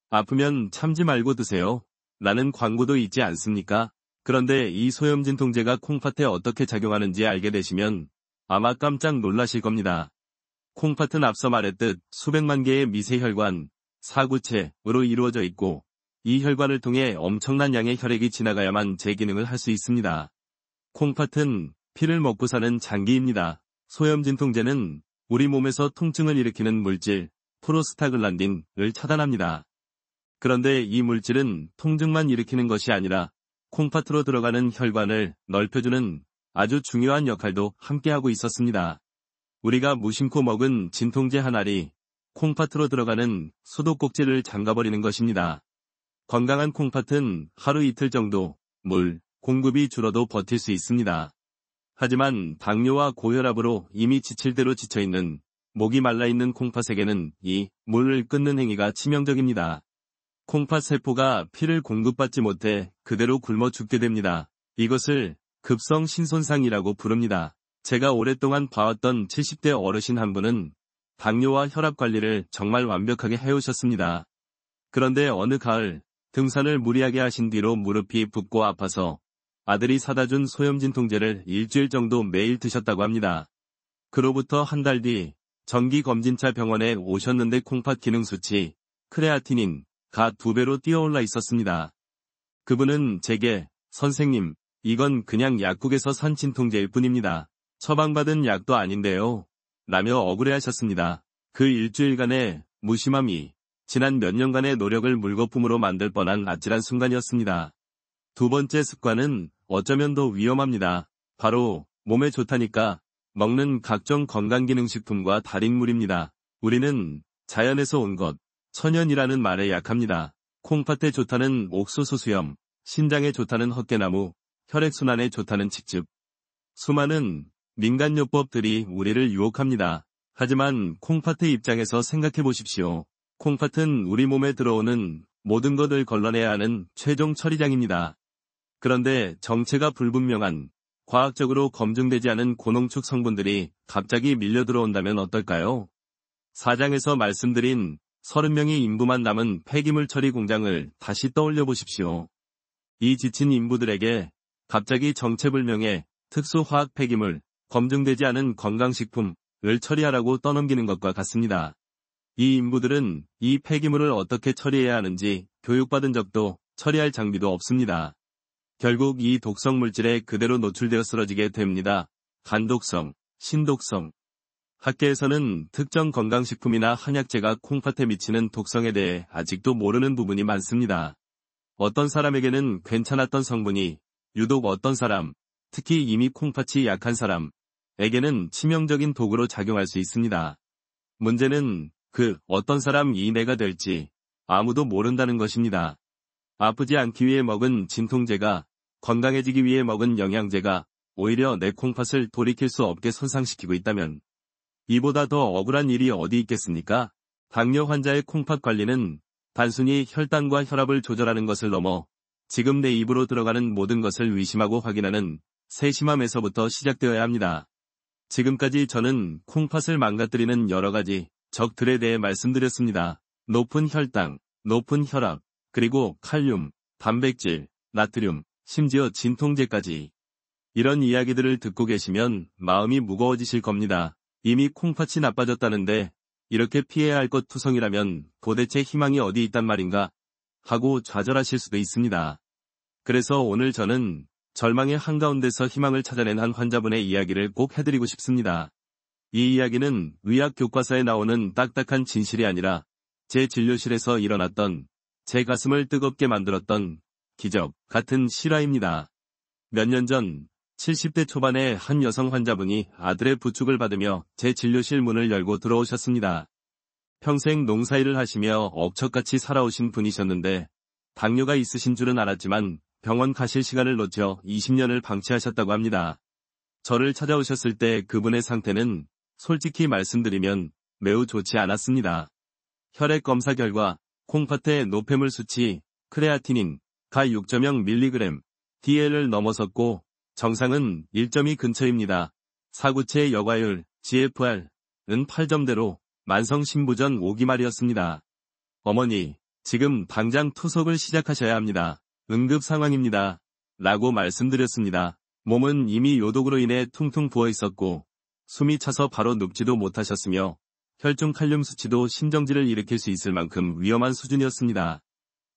아프면 참지 말고 드세요 라는 광고도 있지 않습니까? 그런데 이 소염 진통제가 콩팥에 어떻게 작용하는지 알게 되시면 아마 깜짝 놀라실 겁니다. 콩팥은 앞서 말했듯 수백만 개의 미세혈관, 사구체로 이루어져 있고 이 혈관을 통해 엄청난 양의 혈액이 지나가야만 제 기능을 할 수 있습니다. 콩팥은 피를 먹고 사는 장기입니다. 소염 진통제는 우리 몸에서 통증을 일으키는 물질, 프로스타글란딘을 차단합니다. 그런데 이 물질은 통증만 일으키는 것이 아니라 콩팥으로 들어가는 혈관을 넓혀주는 아주 중요한 역할도 함께하고 있었습니다. 우리가 무심코 먹은 진통제 한 알이 콩팥으로 들어가는 수도꼭지를 잠가버리는 것입니다. 건강한 콩팥은 하루 이틀 정도 물 공급이 줄어도 버틸 수 있습니다. 하지만 당뇨와 고혈압으로 이미 지칠 대로 지쳐있는 목이 말라있는 콩팥에게는 이 물을 끊는 행위가 치명적입니다. 콩팥 세포가 피를 공급받지 못해 그대로 굶어 죽게 됩니다. 이것을 급성 신손상이라고 부릅니다. 제가 오랫동안 봐왔던 70대 어르신 한 분은 당뇨와 혈압 관리를 정말 완벽하게 해오셨습니다. 그런데 어느 가을 등산을 무리하게 하신 뒤로 무릎이 붓고 아파서 아들이 사다 준 소염 진통제를 일주일 정도 매일 드셨다고 합니다. 그로부터 한 달 뒤 정기검진차 병원에 오셨는데 콩팥 기능 수치, 크레아티닌, 가 2배로 뛰어올라 있었습니다. 그분은 제게 선생님, 이건 그냥 약국에서 산 진통제일 뿐입니다. 처방받은 약도 아닌데요. 라며 억울해하셨습니다. 그 일주일간의 무심함이 지난 몇 년간의 노력을 물거품으로 만들 뻔한 아찔한 순간이었습니다. 두 번째 습관은 어쩌면 더 위험합니다. 바로 몸에 좋다니까 먹는 각종 건강기능식품과 달인물입니다. 우리는 자연에서 온 것, 천연이라는 말에 약합니다. 콩팥에 좋다는 옥수수 수염, 신장에 좋다는 헛개나무, 혈액순환에 좋다는 칡즙. 수많은 민간요법들이 우리를 유혹합니다. 하지만 콩팥의 입장에서 생각해 보십시오. 콩팥은 우리 몸에 들어오는 모든 것을 걸러내야 하는 최종 처리장입니다. 그런데 정체가 불분명한, 과학적으로 검증되지 않은 고농축 성분들이 갑자기 밀려 들어온다면 어떨까요? 4장에서 말씀드린 30명의 인부만 남은 폐기물 처리 공장을 다시 떠올려 보십시오. 이 지친 인부들에게 갑자기 정체불명의 특수화학 폐기물, 검증되지 않은 건강식품을 처리하라고 떠넘기는 것과 같습니다. 이 인부들은 이 폐기물을 어떻게 처리해야 하는지 교육받은 적도 처리할 장비도 없습니다. 결국 이 독성 물질에 그대로 노출되어 쓰러지게 됩니다. 간독성, 신독성. 학계에서는 특정 건강식품이나 한약재가 콩팥에 미치는 독성에 대해 아직도 모르는 부분이 많습니다. 어떤 사람에게는 괜찮았던 성분이 유독 어떤 사람, 특히 이미 콩팥이 약한 사람에게는 치명적인 독으로 작용할 수 있습니다. 문제는 그 어떤 사람 이내가 될지 아무도 모른다는 것입니다. 아프지 않기 위해 먹은 진통제가 건강해지기 위해 먹은 영양제가 오히려 내 콩팥을 돌이킬 수 없게 손상시키고 있다면 이보다 더 억울한 일이 어디 있겠습니까? 당뇨 환자의 콩팥 관리는 단순히 혈당과 혈압을 조절하는 것을 넘어 지금 내 입으로 들어가는 모든 것을 의심하고 확인하는 세심함에서부터 시작되어야 합니다. 지금까지 저는 콩팥을 망가뜨리는 여러 가지 적들에 대해 말씀드렸습니다. 높은 혈당, 높은 혈압, 그리고 칼륨, 단백질, 나트륨, 심지어 진통제까지. 이런 이야기들을 듣고 계시면 마음이 무거워지실 겁니다. 이미 콩팥이 나빠졌다는데 이렇게 피해야 할 것 투성이라면 도대체 희망이 어디 있단 말인가 하고 좌절하실 수도 있습니다. 그래서 오늘 저는 절망의 한가운데서 희망을 찾아낸 한 환자분의 이야기를 꼭 해드리고 싶습니다. 이 이야기는 의학 교과서에 나오는 딱딱한 진실이 아니라 제 진료실에서 일어났던, 제 가슴을 뜨겁게 만들었던 기적 같은 실화입니다. 몇 년 전 70대 초반의 한 여성 환자분이 아들의 부축을 받으며 제 진료실 문을 열고 들어오셨습니다. 평생 농사일을 하시며 억척같이 살아오신 분이셨는데 당뇨가 있으신 줄은 알았지만 병원 가실 시간을 놓쳐 20년을 방치하셨다고 합니다. 저를 찾아오셨을 때 그분의 상태는 솔직히 말씀드리면 매우 좋지 않았습니다. 혈액 검사 결과 콩팥의 노폐물 수치, 크레아티닌, 가 6.0mg, DL을 넘어섰고 정상은 1.2 근처입니다. 사구체 여과율, GFR은 8점대로 만성 신부전 5기 말이었습니다. 어머니, 지금 당장 투석을 시작하셔야 합니다. 응급 상황입니다. 라고 말씀드렸습니다. 몸은 이미 요독으로 인해 퉁퉁 부어 있었고 숨이 차서 바로 눕지도 못하셨으며 혈중 칼륨 수치도 심정지를 일으킬 수 있을 만큼 위험한 수준이었습니다.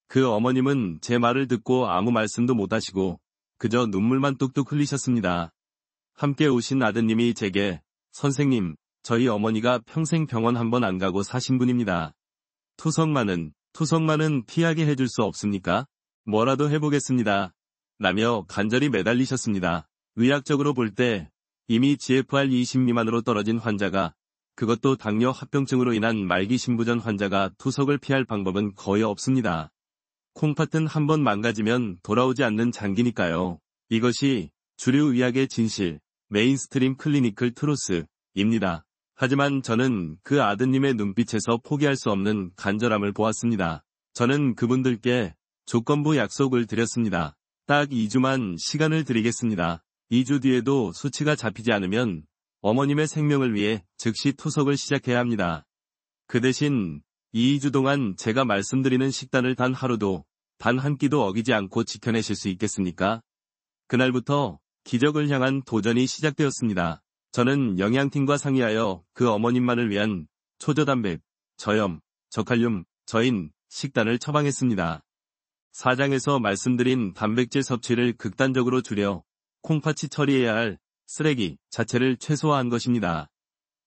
그 어머님은 제 말을 듣고 아무 말씀도 못하시고 그저 눈물만 뚝뚝 흘리셨습니다. 함께 오신 아드님이 제게 선생님, 저희 어머니가 평생 병원 한 번 안 가고 사신 분입니다. 투석만은 피하게 해줄 수 없습니까? 뭐라도 해보겠습니다. 라며 간절히 매달리셨습니다. 의학적으로 볼 때 이미 GFR 20 미만으로 떨어진 환자가, 그것도 당뇨 합병증으로 인한 말기 신부전 환자가 투석을 피할 방법은 거의 없습니다. 콩팥은 한 번 망가지면 돌아오지 않는 장기니까요. 이것이 주류 의학의 진실, 메인스트림 클리니컬 트루스입니다. 하지만 저는 그 아드님의 눈빛에서 포기할 수 없는 간절함을 보았습니다. 저는 그분들께 조건부 약속을 드렸습니다. 딱 2주만 시간을 드리겠습니다. 2주 뒤에도 수치가 잡히지 않으면 어머님의 생명을 위해 즉시 투석을 시작해야 합니다. 그 대신 2주 동안 제가 말씀드리는 식단을 단 하루도, 단 한 끼도 어기지 않고 지켜내실 수 있겠습니까? 그날부터 기적을 향한 도전이 시작되었습니다. 저는 영양팀과 상의하여 그 어머님만을 위한 초저단백, 저염, 저칼륨, 저인 식단을 처방했습니다. 4장에서 말씀드린 단백질 섭취를 극단적으로 줄여 콩팥이 처리해야 할 쓰레기 자체를 최소화한 것입니다.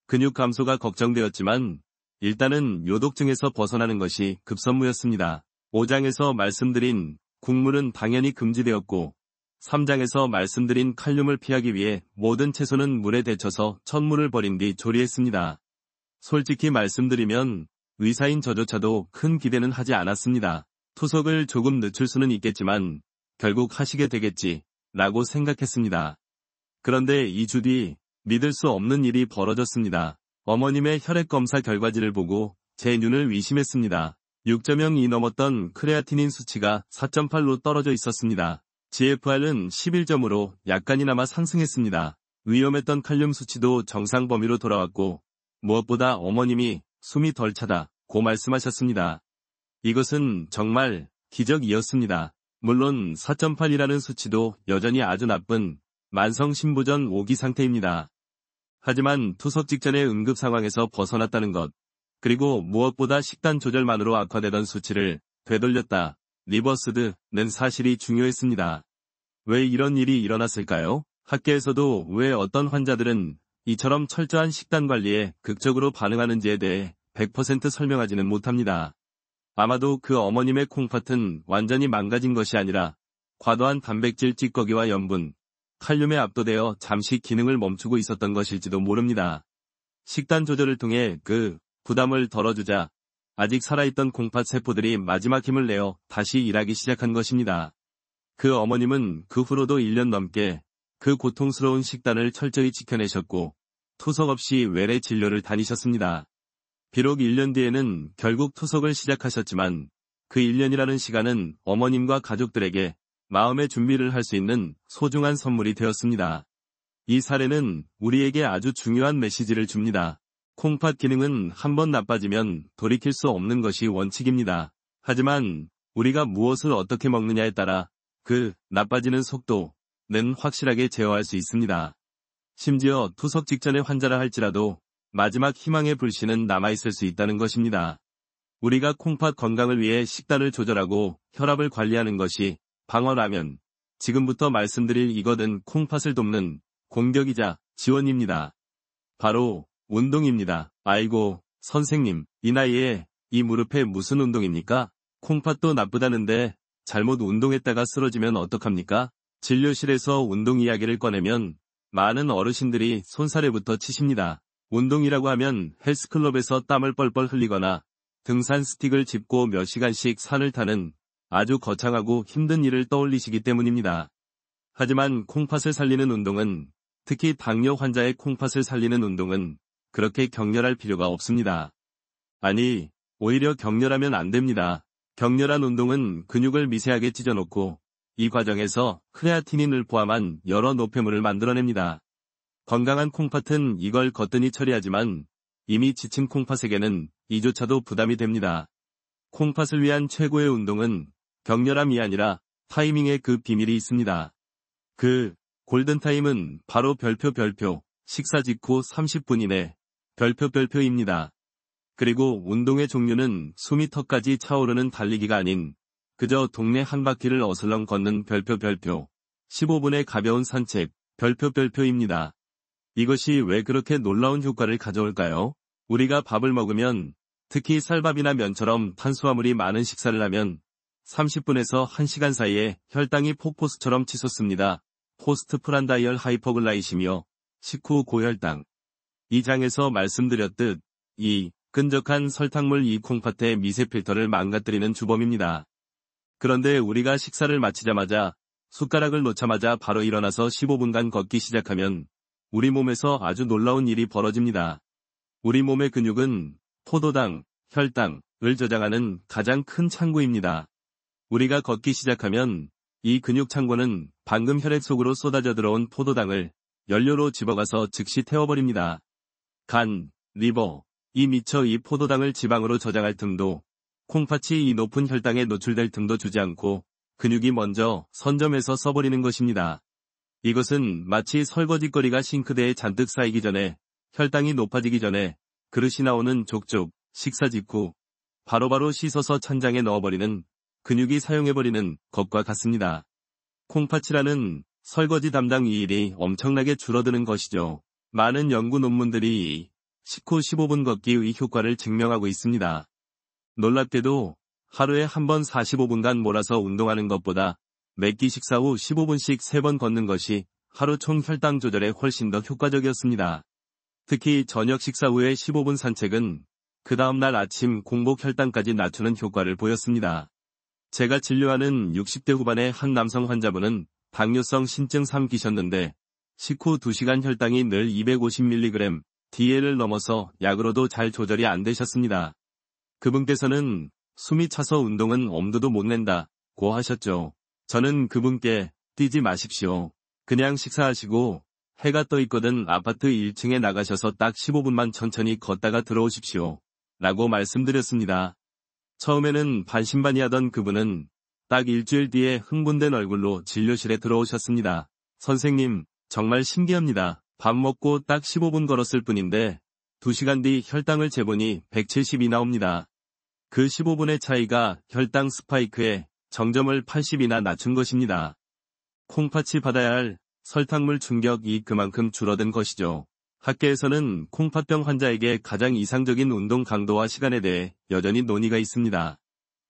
근육 감소가 걱정되었지만 일단은 요독증에서 벗어나는 것이 급선무였습니다. 5장에서 말씀드린 국물은 당연히 금지되었고 3장에서 말씀드린 칼륨을 피하기 위해 모든 채소는 물에 데쳐서 첫물을 버린 뒤 조리했습니다. 솔직히 말씀드리면 의사인 저조차도 큰 기대는 하지 않았습니다. 투석을 조금 늦출 수는 있겠지만 결국 하시게 되겠지 라고 생각했습니다. 그런데 2주 뒤 믿을 수 없는 일이 벌어졌습니다. 어머님의 혈액검사 결과지를 보고 제 눈을 의심했습니다. 6.0이 넘었던 크레아티닌 수치가 4.8로 떨어져 있었습니다. GFR은 11점으로 약간이나마 상승했습니다. 위험했던 칼륨 수치도 정상 범위로 돌아왔고 무엇보다 어머님이 숨이 덜 차다고 말씀하셨습니다. 이것은 정말 기적이었습니다. 물론 4.8이라는 수치도 여전히 아주 나쁜 만성 신부전 5기 상태입니다. 하지만 투석 직전의 응급 상황에서 벗어났다는 것, 그리고 무엇보다 식단 조절만으로 악화되던 수치를 되돌렸다, 리버스드는 사실이 중요했습니다. 왜 이런 일이 일어났을까요? 학계에서도 왜 어떤 환자들은 이처럼 철저한 식단 관리에 극적으로 반응하는지에 대해 100% 설명하지는 못합니다. 아마도 그 어머님의 콩팥은 완전히 망가진 것이 아니라 과도한 단백질 찌꺼기와 염분, 칼륨에 압도되어 잠시 기능을 멈추고 있었던 것일지도 모릅니다. 식단 조절을 통해 그 부담을 덜어주자 아직 살아있던 콩팥 세포들이 마지막 힘을 내어 다시 일하기 시작한 것입니다. 그 어머님은 그 후로도 1년 넘게 그 고통스러운 식단을 철저히 지켜내셨고 투석 없이 외래 진료를 다니셨습니다. 비록 1년 뒤에는 결국 투석을 시작하셨지만 그 1년이라는 시간은 어머님과 가족들에게 마음의 준비를 할 수 있는 소중한 선물이 되었습니다. 이 사례는 우리에게 아주 중요한 메시지를 줍니다. 콩팥 기능은 한번 나빠지면 돌이킬 수 없는 것이 원칙입니다. 하지만 우리가 무엇을 어떻게 먹느냐에 따라 그 나빠지는 속도는 확실하게 제어할 수 있습니다. 심지어 투석 직전의 환자라 할지라도 마지막 희망의 불씨는 남아있을 수 있다는 것입니다. 우리가 콩팥 건강을 위해 식단을 조절하고 혈압을 관리하는 것이 방어라면 지금부터 말씀드릴 이것은 콩팥을 돕는 공격이자 지원입니다. 바로 운동입니다. 아이고, 선생님, 이 나이에 이 무릎에 무슨 운동입니까? 콩팥도 나쁘다는데 잘못 운동했다가 쓰러지면 어떡합니까? 진료실에서 운동 이야기를 꺼내면 많은 어르신들이 손사래부터 치십니다. 운동이라고 하면 헬스클럽에서 땀을 뻘뻘 흘리거나 등산 스틱을 짚고 몇 시간씩 산을 타는 아주 거창하고 힘든 일을 떠올리시기 때문입니다. 하지만 콩팥을 살리는 운동은, 특히 당뇨 환자의 콩팥을 살리는 운동은 그렇게 격렬할 필요가 없습니다. 아니, 오히려 격렬하면 안 됩니다. 격렬한 운동은 근육을 미세하게 찢어놓고 이 과정에서 크레아티닌을 포함한 여러 노폐물을 만들어냅니다. 건강한 콩팥은 이걸 거뜬히 처리하지만 이미 지친 콩팥에게는 이조차도 부담이 됩니다. 콩팥을 위한 최고의 운동은 격렬함이 아니라 타이밍에 그 비밀이 있습니다. 그 골든타임은 바로 별표 식사 직후 30분 이내 별표입니다. 그리고 운동의 종류는 숨이 턱까지 차오르는 달리기가 아닌 그저 동네 한 바퀴를 어슬렁 걷는 별표 15분의 가벼운 산책 별표입니다. 이것이 왜 그렇게 놀라운 효과를 가져올까요? 우리가 밥을 먹으면, 특히 쌀밥이나 면처럼 탄수화물이 많은 식사를 하면 30분에서 1시간 사이에 혈당이 폭포수처럼 치솟습니다. 포스트프란다이얼 하이퍼글라이시미어, 식후 고혈당. 이 장에서 말씀드렸듯 이 끈적한 설탕물 이 콩팥의 미세 필터를 망가뜨리는 주범입니다. 그런데 우리가 식사를 마치자마자 숟가락을 놓자마자 바로 일어나서 15분간 걷기 시작하면 우리 몸에서 아주 놀라운 일이 벌어집니다. 우리 몸의 근육은 포도당, 혈당을 저장하는 가장 큰 창고입니다. 우리가 걷기 시작하면 이 근육 창고는 방금 혈액 속으로 쏟아져 들어온 포도당을 연료로 집어가서 즉시 태워버립니다. 간, 리버, 이 미처 이 포도당을 지방으로 저장할 틈도, 콩팥이 이 높은 혈당에 노출될 틈도 주지 않고 근육이 먼저 선점해서 써버리는 것입니다. 이것은 마치 설거지거리가 싱크대에 잔뜩 쌓이기 전에, 혈당이 높아지기 전에 그릇이 나오는 족족 식사 직후 바로바로 씻어서 찬장에 넣어버리는, 근육이 사용해버리는 것과 같습니다. 콩팥이라는 설거지 담당 이 일이 엄청나게 줄어드는 것이죠. 많은 연구 논문들이 식후 15분 걷기의 효과를 증명하고 있습니다. 놀랍게도 하루에 한 번 45분간 몰아서 운동하는 것보다 매끼 식사 후 15분씩 3번 걷는 것이 하루 총 혈당 조절에 훨씬 더 효과적이었습니다. 특히 저녁 식사 후에 15분 산책은 그 다음날 아침 공복 혈당까지 낮추는 효과를 보였습니다. 제가 진료하는 60대 후반의 한 남성 환자분은 당뇨성 신증 3기셨는데 식후 2시간 혈당이 늘 250mg, DL을 넘어서 약으로도 잘 조절이 안 되셨습니다. 그분께서는 숨이 차서 운동은 엄두도 못 낸다고 하셨죠. 저는 그분께 뛰지 마십시오. 그냥 식사하시고 해가 떠 있거든 아파트 1층에 나가셔서 딱 15분만 천천히 걷다가 들어오십시오. 라고 말씀드렸습니다. 처음에는 반신반의하던 그분은 딱 일주일 뒤에 흥분된 얼굴로 진료실에 들어오셨습니다. 선생님, 정말 신기합니다. 밥 먹고 딱 15분 걸었을 뿐인데 2시간 뒤 혈당을 재보니 170이 나옵니다. 그 15분의 차이가 혈당 스파이크에 정점을 80이나 낮춘 것입니다. 콩팥이 받아야 할 설탕물 충격이 그만큼 줄어든 것이죠. 학계에서는 콩팥병 환자에게 가장 이상적인 운동 강도와 시간에 대해 여전히 논의가 있습니다.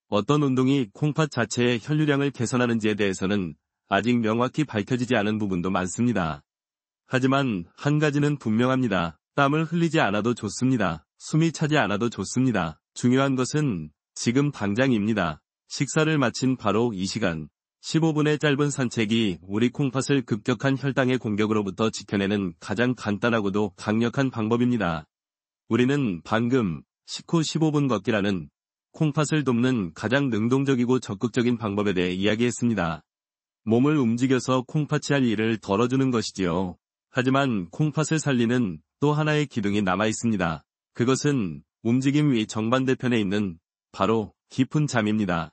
어떤 운동이 콩팥 자체의 혈류량을 개선하는지에 대해서는 아직 명확히 밝혀지지 않은 부분도 많습니다. 하지만 한 가지는 분명합니다. 땀을 흘리지 않아도 좋습니다. 숨이 차지 않아도 좋습니다. 중요한 것은 지금 당장입니다. 식사를 마친 바로 이 시간, 15분의 짧은 산책이 우리 콩팥을 급격한 혈당의 공격으로부터 지켜내는 가장 간단하고도 강력한 방법입니다. 우리는 방금 식후 15분 걷기라는 콩팥을 돕는 가장 능동적이고 적극적인 방법에 대해 이야기했습니다. 몸을 움직여서 콩팥이 할 일을 덜어주는 것이지요. 하지만 콩팥을 살리는 또 하나의 기둥이 남아 있습니다. 그것은 움직임 위 정반대편에 있는 바로 깊은 잠입니다.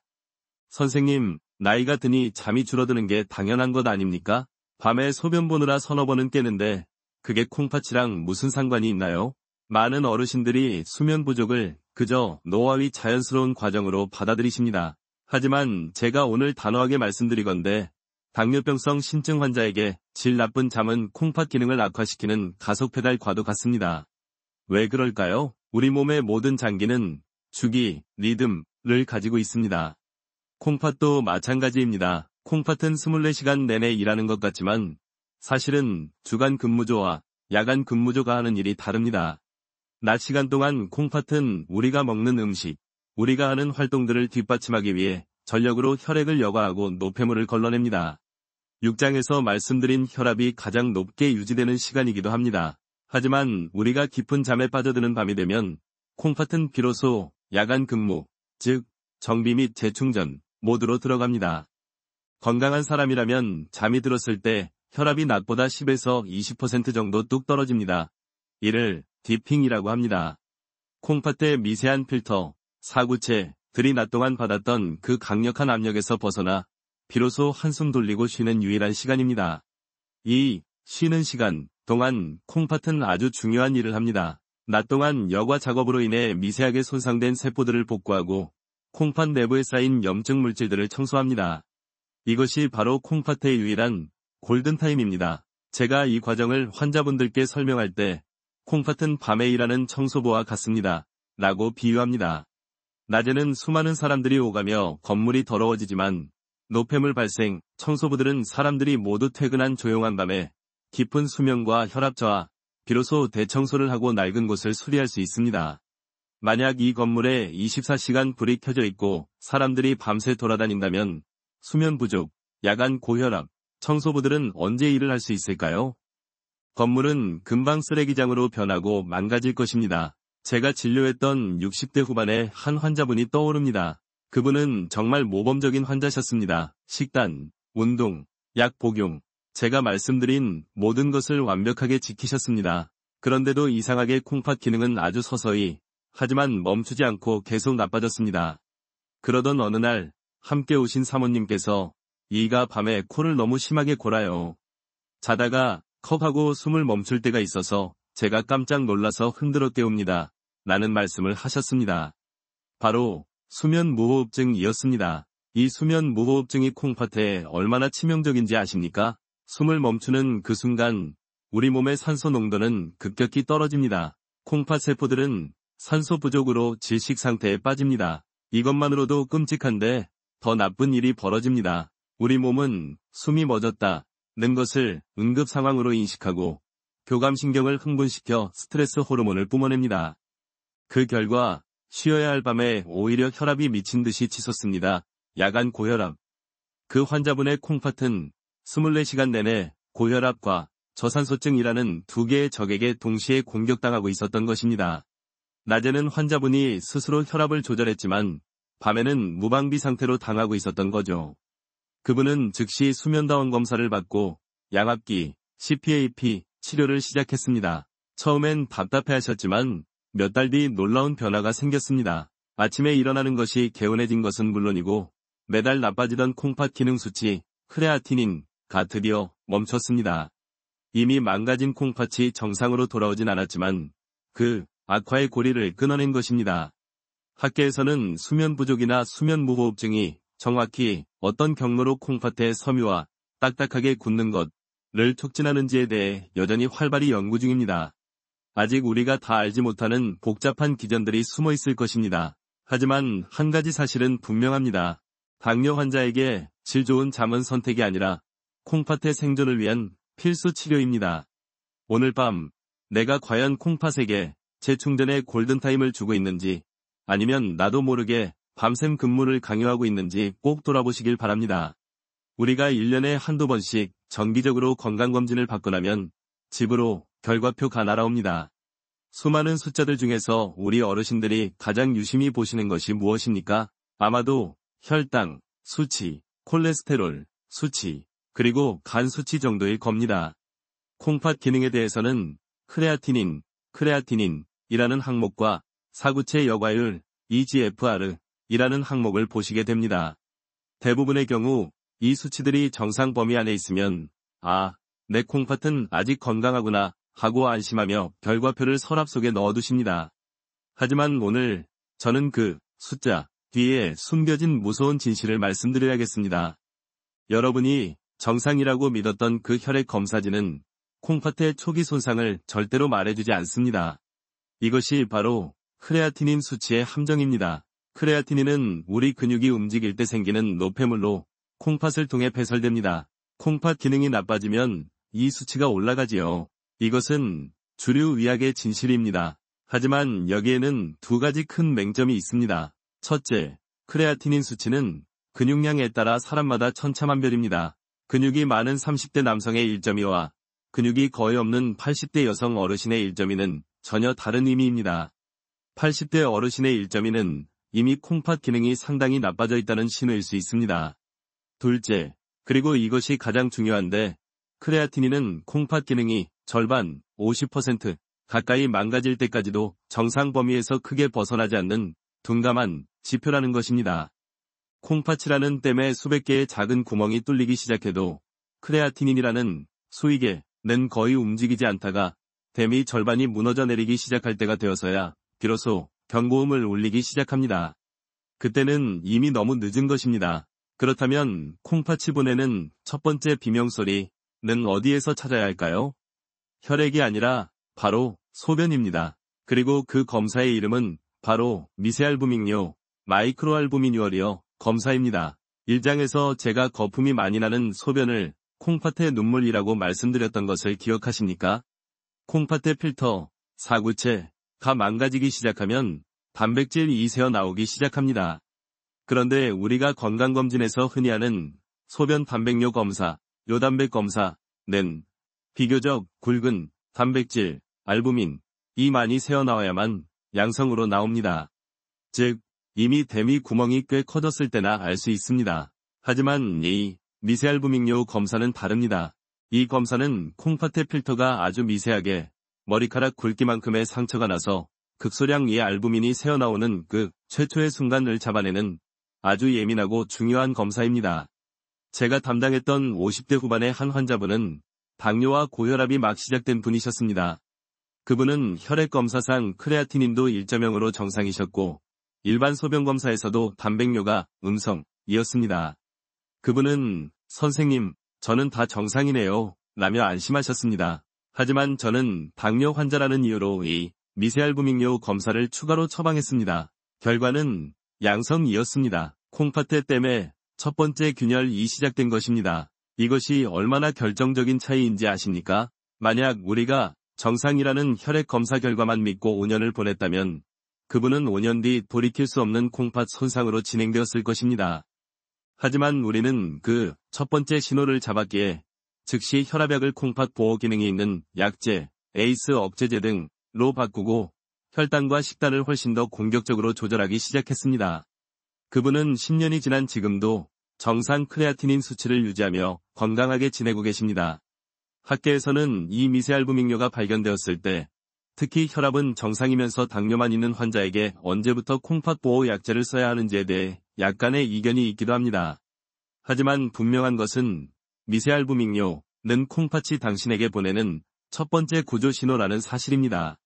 선생님, 나이가 드니 잠이 줄어드는 게 당연한 것 아닙니까? 밤에 소변 보느라 서너 번은 깨는데 그게 콩팥이랑 무슨 상관이 있나요? 많은 어르신들이 수면 부족을 그저 노화의 자연스러운 과정으로 받아들이십니다. 하지만 제가 오늘 단호하게 말씀드리건대 당뇨병성 신증 환자에게 질 나쁜 잠은 콩팥 기능을 악화시키는 가속페달과도 같습니다. 왜 그럴까요? 우리 몸의 모든 장기는 주기, 리듬을 가지고 있습니다. 콩팥도 마찬가지입니다. 콩팥은 24시간 내내 일하는 것 같지만 사실은 주간 근무조와 야간 근무조가 하는 일이 다릅니다. 낮 시간 동안 콩팥은 우리가 먹는 음식, 우리가 하는 활동들을 뒷받침하기 위해 전력으로 혈액을 여과하고 노폐물을 걸러냅니다. 6장에서 말씀드린 혈압이 가장 높게 유지되는 시간이기도 합니다. 하지만 우리가 깊은 잠에 빠져드는 밤이 되면 콩팥은 비로소 야간 근무, 즉 정비 및 재충전 모드로 들어갑니다. 건강한 사람이라면 잠이 들었을 때 혈압이 낮보다 10에서 20% 정도 뚝 떨어집니다. 이를 디핑이라고 합니다. 콩팥의 미세한 필터, 사구체들이 낮 동안 받았던 그 강력한 압력에서 벗어나 비로소 한숨 돌리고 쉬는 유일한 시간입니다. 이 쉬는 시간 동안 콩팥은 아주 중요한 일을 합니다. 낮 동안 여과 작업으로 인해 미세하게 손상된 세포들을 복구하고 콩팥 내부에 쌓인 염증 물질들을 청소합니다. 이것이 바로 콩팥의 유일한 골든타임입니다. 제가 이 과정을 환자분들께 설명할 때 콩팥은 밤에 일하는 청소부와 같습니다. 라고 비유합니다. 낮에는 수많은 사람들이 오가며 건물이 더러워지지만 노폐물 발생, 청소부들은 사람들이 모두 퇴근한 조용한 밤에 깊은 수면과 혈압 저하, 비로소 대청소를 하고 낡은 곳을 수리할 수 있습니다. 만약 이 건물에 24시간 불이 켜져 있고 사람들이 밤새 돌아다닌다면 수면 부족, 야간 고혈압, 청소부들은 언제 일을 할 수 있을까요? 건물은 금방 쓰레기장으로 변하고 망가질 것입니다. 제가 진료했던 60대 후반의 한 환자분이 떠오릅니다. 그분은 정말 모범적인 환자셨습니다. 식단, 운동, 약 복용, 제가 말씀드린 모든 것을 완벽하게 지키셨습니다. 그런데도 이상하게 콩팥 기능은 아주 서서히, 하지만 멈추지 않고 계속 나빠졌습니다. 그러던 어느 날 함께 오신 사모님께서 이가 밤에 코를 너무 심하게 골아요. 자다가 컥 하고 숨을 멈출 때가 있어서 제가 깜짝 놀라서 흔들어 깨웁니다. 라는 말씀을 하셨습니다. 바로 수면 무호흡증이었습니다. 이 수면 무호흡증이 콩팥에 얼마나 치명적인지 아십니까? 숨을 멈추는 그 순간 우리 몸의 산소 농도는 급격히 떨어집니다. 콩팥 세포들은 산소 부족으로 질식 상태에 빠집니다. 이것만으로도 끔찍한데 더 나쁜 일이 벌어집니다. 우리 몸은 숨이 멎었다는 것을 응급 상황으로 인식하고 교감신경을 흥분시켜 스트레스 호르몬을 뿜어냅니다. 그 결과 쉬어야 할 밤에 오히려 혈압이 미친 듯이 치솟습니다. 야간 고혈압. 그 환자분의 콩팥은 24시간 내내 고혈압과 저산소증이라는 두 개의 적에게 동시에 공격당하고 있었던 것입니다. 낮에는 환자분이 스스로 혈압을 조절했지만 밤에는 무방비 상태로 당하고 있었던 거죠. 그분은 즉시 수면다원 검사를 받고 양압기, CPAP 치료를 시작했습니다. 처음엔 답답해하셨지만 몇 달 뒤 놀라운 변화가 생겼습니다. 아침에 일어나는 것이 개운해진 것은 물론이고 매달 나빠지던 콩팥 기능 수치, 크레아티닌가 드디어 멈췄습니다. 이미 망가진 콩팥이 정상으로 돌아오진 않았지만 그 악화의 고리를 끊어낸 것입니다. 학계에서는 수면 부족이나 수면 무호흡증이 정확히 어떤 경로로 콩팥의 섬유와 딱딱하게 굳는 것을 촉진하는지에 대해 여전히 활발히 연구 중입니다. 아직 우리가 다 알지 못하는 복잡한 기전들이 숨어 있을 것입니다. 하지만 한 가지 사실은 분명합니다. 당뇨 환자에게 질 좋은 잠은 선택이 아니라 콩팥의 생존을 위한 필수 치료입니다. 오늘 밤 내가 과연 콩팥에게 재충전의 골든타임을 주고 있는지 아니면 나도 모르게 밤샘 근무를 강요하고 있는지 꼭 돌아보시길 바랍니다. 우리가 1년에 한두 번씩 정기적으로 건강검진을 받고 나면 집으로 결과표가 날아옵니다. 수많은 숫자들 중에서 우리 어르신들이 가장 유심히 보시는 것이 무엇입니까? 아마도 혈당, 수치, 콜레스테롤, 수치, 그리고 간 수치 정도일 겁니다. 콩팥 기능에 대해서는 크레아티닌이라는 항목과 사구체 여과율, EGFR이라는 항목을 보시게 됩니다. 대부분의 경우 이 수치들이 정상 범위 안에 있으면 내 콩팥은 아직 건강하구나 하고 안심하며 결과표를 서랍 속에 넣어두십니다. 하지만 오늘 저는 그 숫자 뒤에 숨겨진 무서운 진실을 말씀드려야겠습니다. 여러분이 정상이라고 믿었던 그 혈액 검사지는 콩팥의 초기 손상을 절대로 말해주지 않습니다. 이것이 바로 크레아티닌 수치의 함정입니다. 크레아티닌은 우리 근육이 움직일 때 생기는 노폐물로 콩팥을 통해 배설됩니다. 콩팥 기능이 나빠지면 이 수치가 올라가지요. 이것은 주류 의학의 진실입니다. 하지만 여기에는 두 가지 큰 맹점이 있습니다. 첫째, 크레아티닌 수치는 근육량에 따라 사람마다 천차만별입니다. 근육이 많은 30대 남성의 1.2와 근육이 거의 없는 80대 여성 어르신의 1.2는 전혀 다른 의미입니다. 80대 어르신의 1.2는 이미 콩팥 기능이 상당히 나빠져 있다는 신호일 수 있습니다. 둘째, 그리고 이것이 가장 중요한데 크레아티닌은 콩팥 기능이 절반, 50% 가까이 망가질 때까지도 정상 범위에서 크게 벗어나지 않는 둔감한 지표라는 것입니다. 콩팥이라는 댐에 수백 개의 작은 구멍이 뚫리기 시작해도 크레아티닌이라는 수익에는 거의 움직이지 않다가 댐이 절반이 무너져 내리기 시작할 때가 되어서야 비로소 경고음을 울리기 시작합니다. 그때는 이미 너무 늦은 것입니다. 그렇다면 콩팥이 보내는 첫 번째 비명소리는 어디에서 찾아야 할까요? 혈액이 아니라 바로 소변입니다. 그리고 그 검사의 이름은 바로 미세알부민뇨, 마이크로알부미뉴얼이요 검사입니다. 1장에서 제가 거품이 많이 나는 소변을 콩팥의 눈물이라고 말씀드렸던 것을 기억하십니까? 콩팥의 필터, 사구체가 망가지기 시작하면 단백질이 새어 나오기 시작합니다. 그런데 우리가 건강검진에서 흔히 하는 소변 단백뇨 검사, 요단백 검사는 비교적 굵은 단백질, 알부민이 많이 새어나와야만 양성으로 나옵니다. 즉, 이미 댐이 구멍이 꽤 커졌을 때나 알 수 있습니다. 하지만 이 미세알부민뇨 검사는 다릅니다. 이 검사는 콩팥의 필터가 아주 미세하게 머리카락 굵기만큼의 상처가 나서 극소량 이 알부민이 새어나오는 그 최초의 순간을 잡아내는 아주 예민하고 중요한 검사입니다. 제가 담당했던 50대 후반의 한 환자분은 당뇨와 고혈압이 막 시작된 분이셨습니다. 그분은 혈액검사상 크레아티닌도 1.0으로 정상이셨고 일반 소변검사에서도 단백뇨가 음성이었습니다. 그분은 선생님, 저는 다 정상이네요 라며 안심하셨습니다. 하지만 저는 당뇨 환자라는 이유로 이 미세알부민료 검사를 추가로 처방했습니다. 결과는 양성이었습니다. 콩팥의 때문에 첫 번째 균열이 시작된 것입니다. 이것이 얼마나 결정적인 차이인지 아십니까? 만약 우리가 정상이라는 혈액 검사 결과만 믿고 5년을 보냈다면 그분은 5년 뒤 돌이킬 수 없는 콩팥 손상으로 진행되었을 것입니다. 하지만 우리는 그 첫 번째 신호를 잡았기에 즉시 혈압약을 콩팥 보호 기능이 있는 약제, 에이스 억제제 등로 바꾸고 혈당과 식단을 훨씬 더 공격적으로 조절하기 시작했습니다. 그분은 10년이 지난 지금도 정상 크레아티닌 수치를 유지하며 건강하게 지내고 계십니다. 학계에서는 이 미세알부민료가 발견되었을 때 특히 혈압은 정상이면서 당뇨만 있는 환자에게 언제부터 콩팥 보호 약제를 써야 하는지에 대해 약간의 이견이 있기도 합니다. 하지만 분명한 것은 미세알부민료는 콩팥이 당신에게 보내는 첫 번째 구조 신호라는 사실입니다.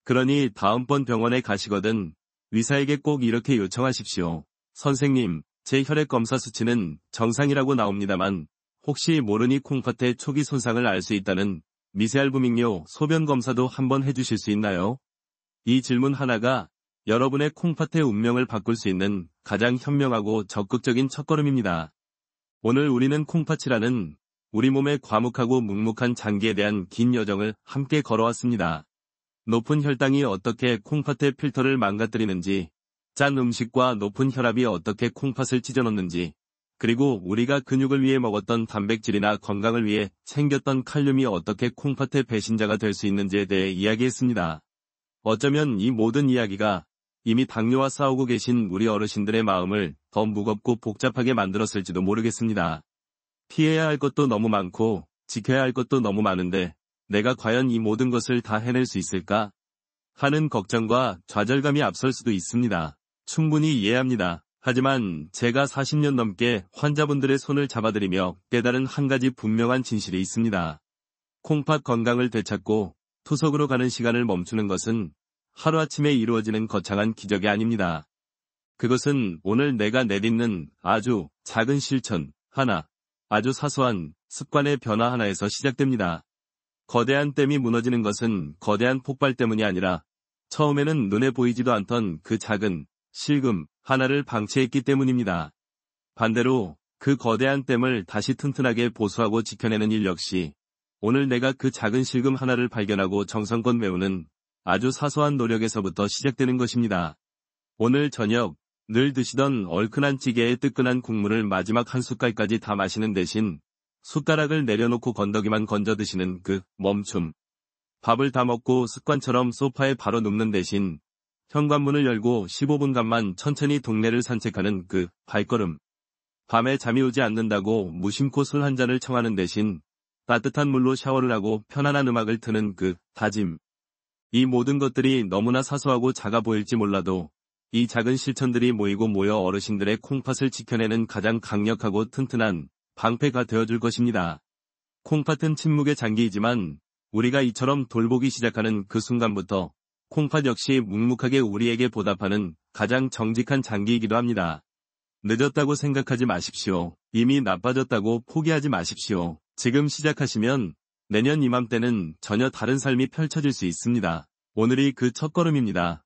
그러니 다음번 병원에 가시거든 의사에게 꼭 이렇게 요청하십시오. 선생님, 제 혈액 검사 수치는 정상이라고 나옵니다만 혹시 모르니 콩팥의 초기 손상을 알 수 있다는 미세알부민료 소변 검사도 한번 해주실 수 있나요? 이 질문 하나가 여러분의 콩팥의 운명을 바꿀 수 있는 가장 현명하고 적극적인 첫걸음입니다. 오늘 우리는 콩팥이라는 우리 몸의 과묵하고 묵묵한 장기에 대한 긴 여정을 함께 걸어왔습니다. 높은 혈당이 어떻게 콩팥의 필터를 망가뜨리는지, 짠 음식과 높은 혈압이 어떻게 콩팥을 찢어놓는지, 그리고 우리가 근육을 위해 먹었던 단백질이나 건강을 위해 챙겼던 칼륨이 어떻게 콩팥의 배신자가 될 수 있는지에 대해 이야기했습니다. 어쩌면 이 모든 이야기가 이미 당뇨와 싸우고 계신 우리 어르신들의 마음을 더 무겁고 복잡하게 만들었을지도 모르겠습니다. 피해야 할 것도 너무 많고 지켜야 할 것도 너무 많은데 내가 과연 이 모든 것을 다 해낼 수 있을까? 하는 걱정과 좌절감이 앞설 수도 있습니다. 충분히 이해합니다. 하지만 제가 40년 넘게 환자분들의 손을 잡아드리며 깨달은 한 가지 분명한 진실이 있습니다. 콩팥 건강을 되찾고 투석으로 가는 시간을 멈추는 것은 하루아침에 이루어지는 거창한 기적이 아닙니다. 그것은 오늘 내가 내딛는 아주 작은 실천 하나, 아주 사소한 습관의 변화 하나에서 시작됩니다. 거대한 댐이 무너지는 것은 거대한 폭발 때문이 아니라 처음에는 눈에 보이지도 않던 그 작은 실금 하나를 방치했기 때문입니다. 반대로 그 거대한 댐을 다시 튼튼하게 보수하고 지켜내는 일 역시 오늘 내가 그 작은 실금 하나를 발견하고 정성껏 메우는 아주 사소한 노력에서부터 시작되는 것입니다. 오늘 저녁 늘 드시던 얼큰한 찌개에 뜨끈한 국물을 마지막 한 숟갈까지 다 마시는 대신 숟가락을 내려놓고 건더기만 건져 드시는 그 멈춤. 밥을 다 먹고 습관처럼 소파에 바로 눕는 대신 현관문을 열고 15분간만 천천히 동네를 산책하는 그 발걸음. 밤에 잠이 오지 않는다고 무심코 술 한 잔을 청하는 대신 따뜻한 물로 샤워를 하고 편안한 음악을 트는 그 다짐. 이 모든 것들이 너무나 사소하고 작아 보일지 몰라도 이 작은 실천들이 모이고 모여 어르신들의 콩팥을 지켜내는 가장 강력하고 튼튼한 방패가 되어줄 것입니다. 콩팥은 침묵의 장기이지만 우리가 이처럼 돌보기 시작하는 그 순간부터 콩팥 역시 묵묵하게 우리에게 보답하는 가장 정직한 장기이기도 합니다. 늦었다고 생각하지 마십시오. 이미 나빠졌다고 포기하지 마십시오. 지금 시작하시면 내년 이맘때는 전혀 다른 삶이 펼쳐질 수 있습니다. 오늘이 그 첫걸음입니다.